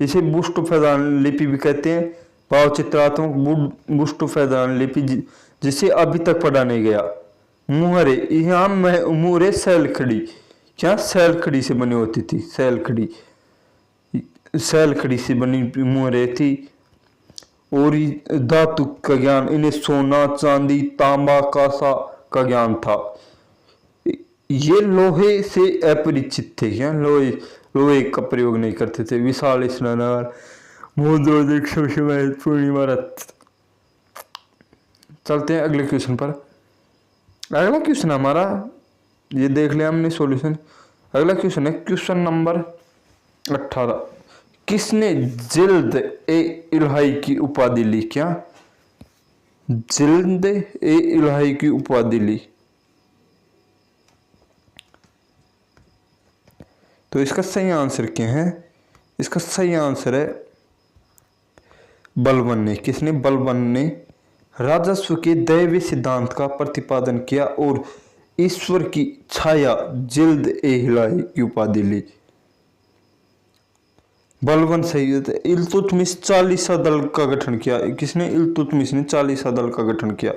इसे बुस्टोफेदान लिपि भी कहते हैं। भाव चित्रात्मक बुस्टोफेदान लिपि जिसे अभी तक पढ़ा नहीं गया। मुहरे, यहाँ मुहरे सैलखड़ी, क्या सैलखड़ी से बनी होती थी? सैलखड़ी से बनी मुहरे थी। और धातु का ज्ञान, इन्हें सोना, चांदी, तांबा, कांसा का ज्ञान था। ये लोहे से अपरिचित थे, क्या लोहे का प्रयोग नहीं करते थे। विशाल स्नानागार, मोहद्रोदिक सबसे महत्वपूर्ण इमारत। चलते हैं अगले क्वेश्चन पर। अगला क्वेश्चन हमारा, ये देख लिया हमने सॉल्यूशन। अगला क्वेश्चन है क्वेश्चन नंबर 18। किसने जिल्द ए इलाही की उपाधि ली? क्या जिल्द ए इलाही की उपाधि ली? तो इसका सही आंसर क्या है? इसका सही आंसर है बलबन ने। किसने? बलबन ने राजस्व के दैवीय सिद्धांत का प्रतिपादन किया और ईश्वर की छाया जिल्द ए इलाही की उपाधि ली। बलबन सही है। इल्तुतमिश 40 दल का गठन किया। किसने? इल्तुतमिश ने 40 दल का गठन किया।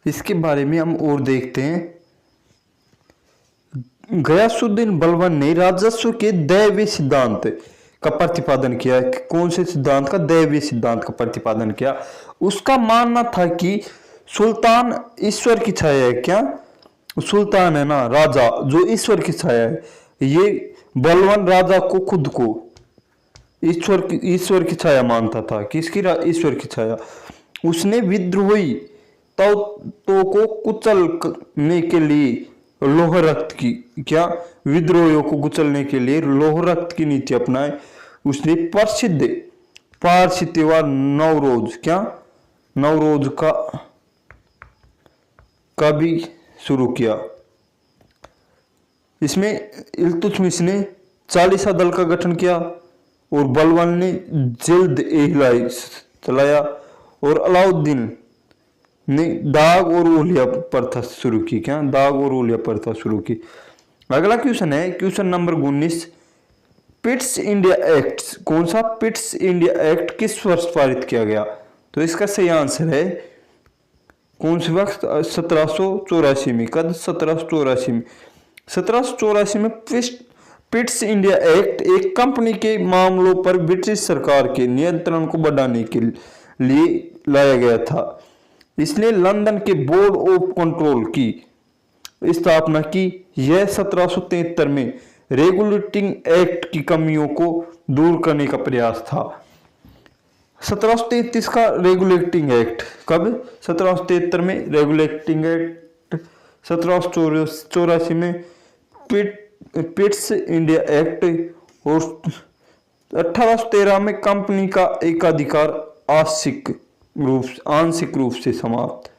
इसके बारे में हम और देखते हैं। गयासुद्दीन बलबन ने राजस्व के दैवीय सिद्धांत का प्रतिपादन किया। कौन से सिद्धांत का? दैवीय सिद्धांत का प्रतिपादन किया। उसका मानना था कि सुल्तान ईश्वर की छाया है। क्या? सुल्तान है ना, राजा, जो ईश्वर की छाया है। ये बलवान राजा को खुद को ईश्वर की छाया मानता था। किसकी? ईश्वर की छाया। उसने विद्रोही तो को कुचलने के लिए लौह रक्त की, क्या? विद्रोहियों को कुचलने के लिए लौह रक्त की नीति अपनाई। उसने प्रसिद्ध पारसी त्योहार नवरोज, क्या? नवरोज का भी शुरू किया। इसमें इल्तुतमिश ने 40 दल का गठन किया और बलवान ने जिल्द ए इलाही चलाया और अलाउद्दीन ने दाग और ओलिया प्रथा शुरू की। क्या? दाग और ओलिया प्रथा शुरू की। अगला क्वेश्चन है question number 19। Pitt's India act, कौन सा? पिट्स इंडिया एक्ट किस वर्ष पारित किया गया? तो इसका सही आंसर है कौन से वक्त? 1784 में। कद? 1784 में। 1784 में पिट्स इंडिया एक्ट एक कंपनी के मामलों पर ब्रिटिश सरकार के नियंत्रण को बढ़ाने के लिए लाया गया था। इसने लंदन के बोर्ड ऑफ कंट्रोल की स्थापना की। यह 1773 में रेगुलेटिंग एक्ट की कमियों को दूर करने का प्रयास था। 1733 का रेगुलेटिंग एक्ट। कब? 1773 में रेगुलेटिंग एक्ट। 1784 में पिट्स इंडिया एक्ट और 1813 में कंपनी का एकाधिकार आंशिक रूप से समाप्त।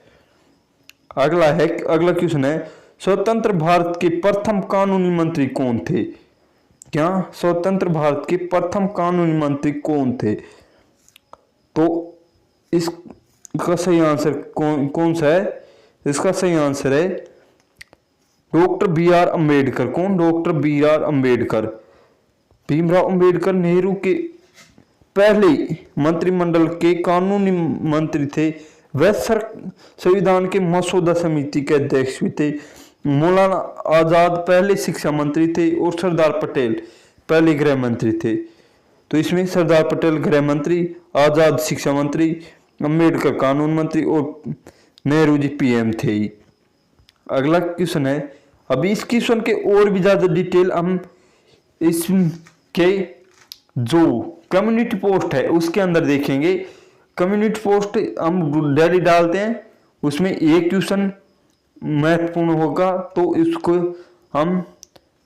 अगला क्वेश्चन है स्वतंत्र भारत के प्रथम कानूनी मंत्री कौन थे? क्या? स्वतंत्र भारत के प्रथम कानूनी मंत्री कौन थे? तो इसका सही आंसर कौन सा है? इसका सही आंसर है डॉक्टर बी आर अम्बेडकर। कौन? Doctor B R Ambedkar. Bhimrao Ambedkar Nehru के पहले मंत्रिमंडल के कानूनी मंत्री थे। वह संविधान के मसौदा समिति के अध्यक्ष भी थे। मौलाना आजाद पहले शिक्षा मंत्री थे और सरदार पटेल पहले गृह मंत्री थे। तो इसमें सरदार पटेल गृह मंत्री, आजाद शिक्षा मंत्री, अंबेडकर कानून मंत्री और नेहरू जी पीएम थे। अगला क्वेश्चन है, अभी इस क्वेश्चन के और भी ज्यादा डिटेल हम इसके जो कम्युनिटी पोस्ट है उसके अंदर देखेंगे। कम्युनिटी पोस्ट हम डेली डालते हैं, उसमें एक क्वेश्चन महत्वपूर्ण होगा तो इसको हम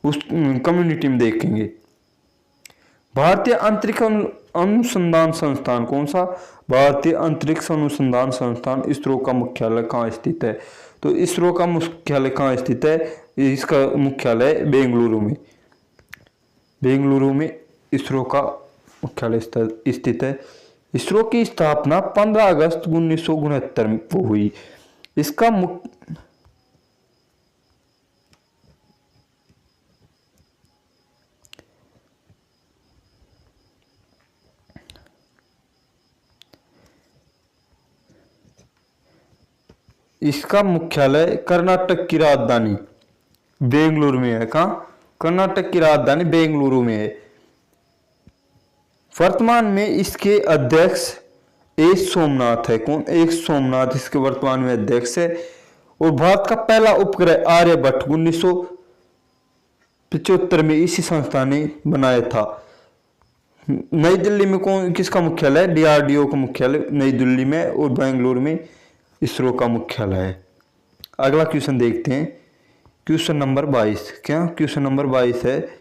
उस कम्युनिटी में देखेंगे। भारतीय अंतरिक्ष अनुसंधान संस्थान कौन सा? भारतीय अंतरिक्ष अनुसंधान संस्थान इसरो का मुख्यालय कहाँ स्थित है? तो इसरो का मुख्यालय कहाँ स्थित है? इसका मुख्यालय बेंगलुरु में, बेंगलुरु में इसरो का मुख्यालय स्थित है। इसरो की स्थापना 15 अगस्त 1969 को हुई। इसका इसका मुख्यालय कर्नाटक की राजधानी बेंगलुरु में है। कहाँ? कर्नाटक की राजधानी बेंगलुरु में है। वर्तमान में इसके अध्यक्ष एस सोमनाथ है। कौन? एस सोमनाथ इसके वर्तमान में अध्यक्ष है। और भारत का पहला उपग्रह आर्यभट्ट 1975 में इसी संस्था ने बनाया था। नई दिल्ली में कौन किसका मुख्यालय? डीआरडीओ का मुख्यालय नई दिल्ली में और बेंगलुरु में इसरो का मुख्यालय है। अगला क्वेश्चन देखते हैं, क्वेश्चन नंबर 22। क्या क्वेश्चन नंबर 22 है,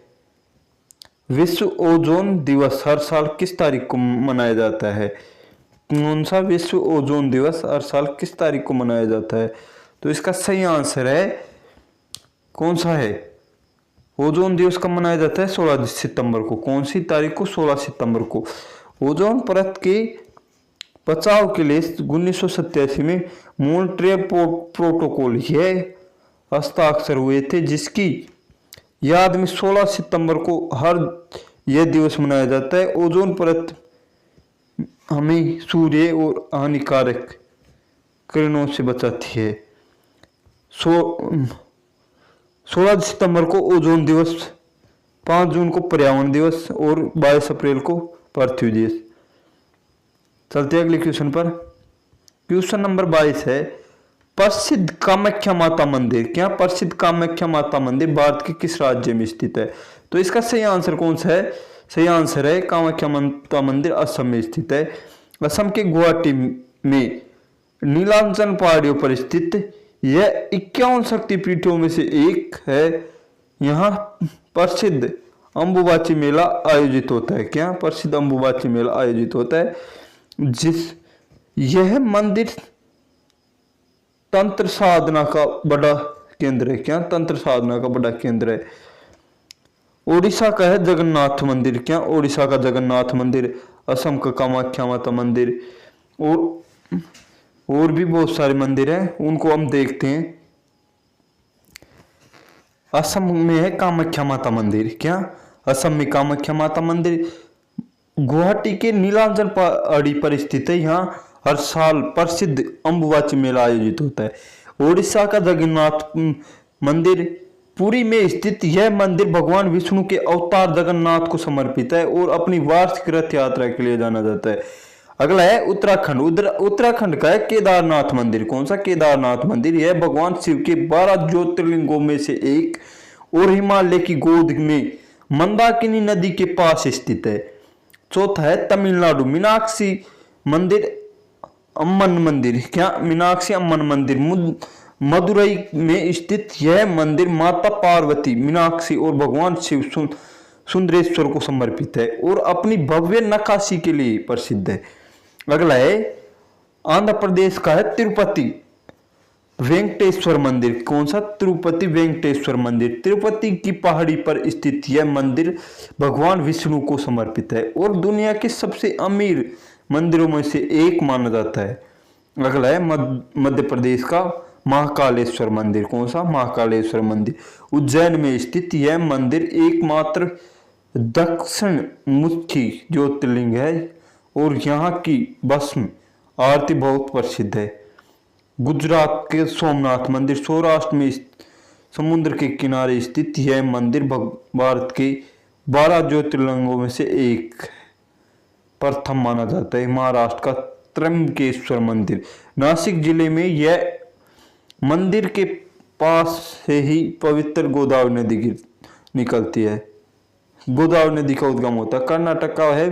विश्व ओजोन दिवस हर साल किस तारीख को मनाया जाता है? कौन सा विश्व ओजोन दिवस हर साल किस तारीख को मनाया जाता है? तो इसका सही आंसर है कौन सा है? ओजोन दिवस कब मनाया जाता है? 16 सितंबर को। कौन सी तारीख को? 16 सितंबर को। ओजोन परत के बचाव के लिए 1987 में मॉन्ट्रियल प्रोटोकॉल यह हस्ताक्षर हुए थे, जिसकी याद में 16 सितंबर को हर यह दिवस मनाया जाता है। ओजोन परत हमें सूर्य और हानिकारक किरणों से बचाती है। 16 सितंबर को ओजोन दिवस, 5 जून को पर्यावरण दिवस और 22 अप्रैल को पृथ्वी दिवस। चलते अगले क्वेश्चन पर। क्वेश्चन नंबर 22 है, प्रसिद्ध कामाख्या माता मंदिर। क्या प्रसिद्ध कामाख्या माता मंदिर भारत के किस राज्य में स्थित है? तो इसका सही आंसर कौन सा है? सही आंसर है कामाख्या माता मंदिर असम में स्थित है। असम के गुवाहाटी में नीलांचल पहाड़ियों पर स्थित यह 51 शक्तिपीठों में से एक है। यहाँ प्रसिद्ध अंबुबाची मेला आयोजित होता है। क्या? प्रसिद्ध अंबुबाची मेला आयोजित होता है। यह मंदिर तंत्र साधना का बड़ा केंद्र है। क्या? तंत्र साधना का बड़ा केंद्र है। ओडिशा का है जगन्नाथ मंदिर। क्या? ओडिशा का जगन्नाथ मंदिर, असम का कामाख्या माता मंदिर और भी बहुत सारे मंदिर हैं, उनको हम देखते हैं। असम में है कामाख्या माता मंदिर। क्या? असम में कामाख्या माता मंदिर गुवाहाटी के नीलांचल पहाड़ी पर स्थित है। यहाँ हर साल प्रसिद्ध अंबुबाची मेला आयोजित होता है। ओडिशा का जगन्नाथ मंदिर पुरी में स्थित यह मंदिर भगवान विष्णु के अवतार जगन्नाथ को समर्पित है और अपनी वार्षिक रथ यात्रा के लिए जाना जाता है। अगला है उत्तराखंड। उत्तराखंड का है केदारनाथ मंदिर। कौन सा? केदारनाथ मंदिर। यह भगवान शिव के 12 ज्योतिर्लिंगों में से एक और हिमालय की गोद में मंदाकिनी नदी के पास स्थित है। चौथा है तमिलनाडु मीनाक्षी मंदिर, अम्मन मंदिर। क्या? मीनाक्षी अम्मन मंदिर मदुरई में स्थित यह मंदिर माता पार्वती, मीनाक्षी और भगवान शिव सुंदरेश्वर को समर्पित है और अपनी भव्य नक्काशी के लिए प्रसिद्ध है। अगला है आंध्र प्रदेश का है तिरुपति वेंकटेश्वर मंदिर। कौन सा? तिरुपति वेंकटेश्वर मंदिर। तिरुपति की पहाड़ी पर स्थित यह मंदिर भगवान विष्णु को समर्पित है और दुनिया के सबसे अमीर मंदिरों में से एक माना जाता है। अगला है मध्य प्रदेश का महाकालेश्वर मंदिर। कौन सा? महाकालेश्वर मंदिर। उज्जैन में स्थित यह मंदिर एकमात्र दक्षिण मुखी ज्योतिर्लिंग है और यहाँ की भस्म आरती बहुत प्रसिद्ध है। गुजरात के सोमनाथ मंदिर सौराष्ट्र में समुद्र के किनारे स्थित यह मंदिर भारत के 12 ज्योतिर्लिंगों में से एक प्रथम माना जाता है। महाराष्ट्र का त्र्यंबकेश्वर मंदिर नासिक जिले में, यह मंदिर के पास से ही पवित्र गोदावरी नदी निकलती है। गोदावरी नदी का उद्गम होता है। कर्नाटक का है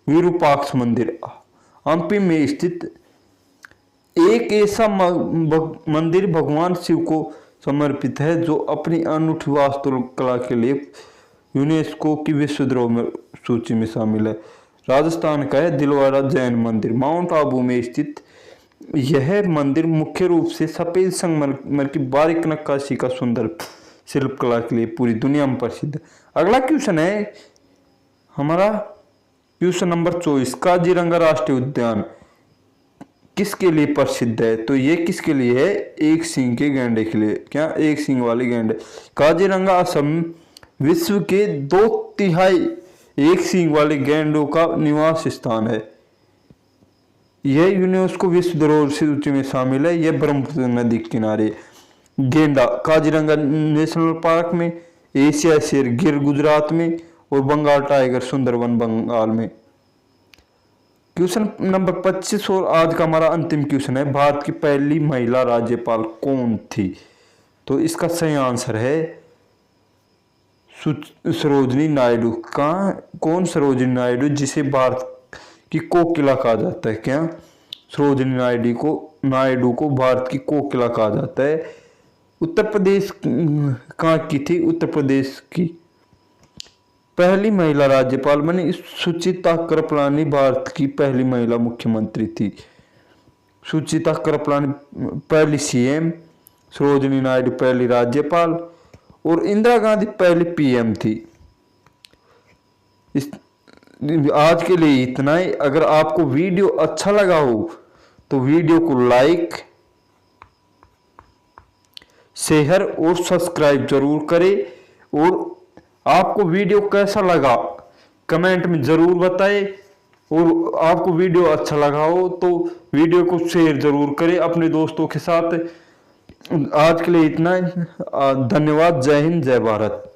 विरूपाक्ष मंदिर हम्पी में स्थित एक ऐसा मंदिर भगवान शिव को समर्पित है जो अपनी अनूठी वास्तुकला के लिए यूनेस्को की विश्व धरोहर सूची में शामिल है। राजस्थान का है दिलवाड़ा जैन मंदिर माउंट आबू में स्थित यह मंदिर मुख्य रूप से सफेद संगमरमर की बारीक नक्काशी का सुंदर शिल्पकला के लिए पूरी दुनिया में प्रसिद्ध है। अगला क्वेश्चन है हमारा क्वेश्चन नंबर 24, काजीरंगा राष्ट्रीय उद्यान किसके लिए प्रसिद्ध है? तो ये किसके लिए है? एक सींग के गैंडे के लिए। क्या? एक सींग वाले गैंडे। काजीरंगा असम विश्व के 2/3 एक सींग वाले गैंडों का निवास स्थान है। यह यूनेस्को विश्व धरोहर सूची में शामिल है। यह ब्रह्मपुत्र नदी के किनारे। गेंडा काजीरंगा नेशनल पार्क में, एशियाई शेर गिर गुजरात में और बंगाल टाइगर सुंदरवन बंगाल में। क्वेश्चन नंबर 25 और आज का हमारा अंतिम क्वेश्चन है, भारत की पहली महिला राज्यपाल कौन थी? तो इसका सही आंसर है सरोजिनी नायडू। कौन? सरोजिनी नायडू, जिसे भारत की कोकिला कहा जाता है। क्या? सरोजिनी नायडू को भारत की कोकिला कहा जाता है। उत्तर प्रदेश कहाँ की थी? उत्तर प्रदेश की पहली महिला राज्यपाल बनी सुचिता कृपलानी भारत की पहली महिला मुख्यमंत्री थी। सुचिता कृपलानी पहली सीएम, सरोजिनी नायडू पहली राज्यपाल और इंदिरा गांधी पहली पीएम थी। आज के लिए इतना ही। अगर आपको वीडियो अच्छा लगा हो तो वीडियो को लाइक, शेयर और सब्सक्राइब जरूर करें और आपको वीडियो कैसा लगा कमेंट में जरूर बताएं। और आपको वीडियो अच्छा लगा हो तो वीडियो को शेयर जरूर करें अपने दोस्तों के साथ। आज के लिए इतना ही। धन्यवाद। जय हिंद, जय भारत।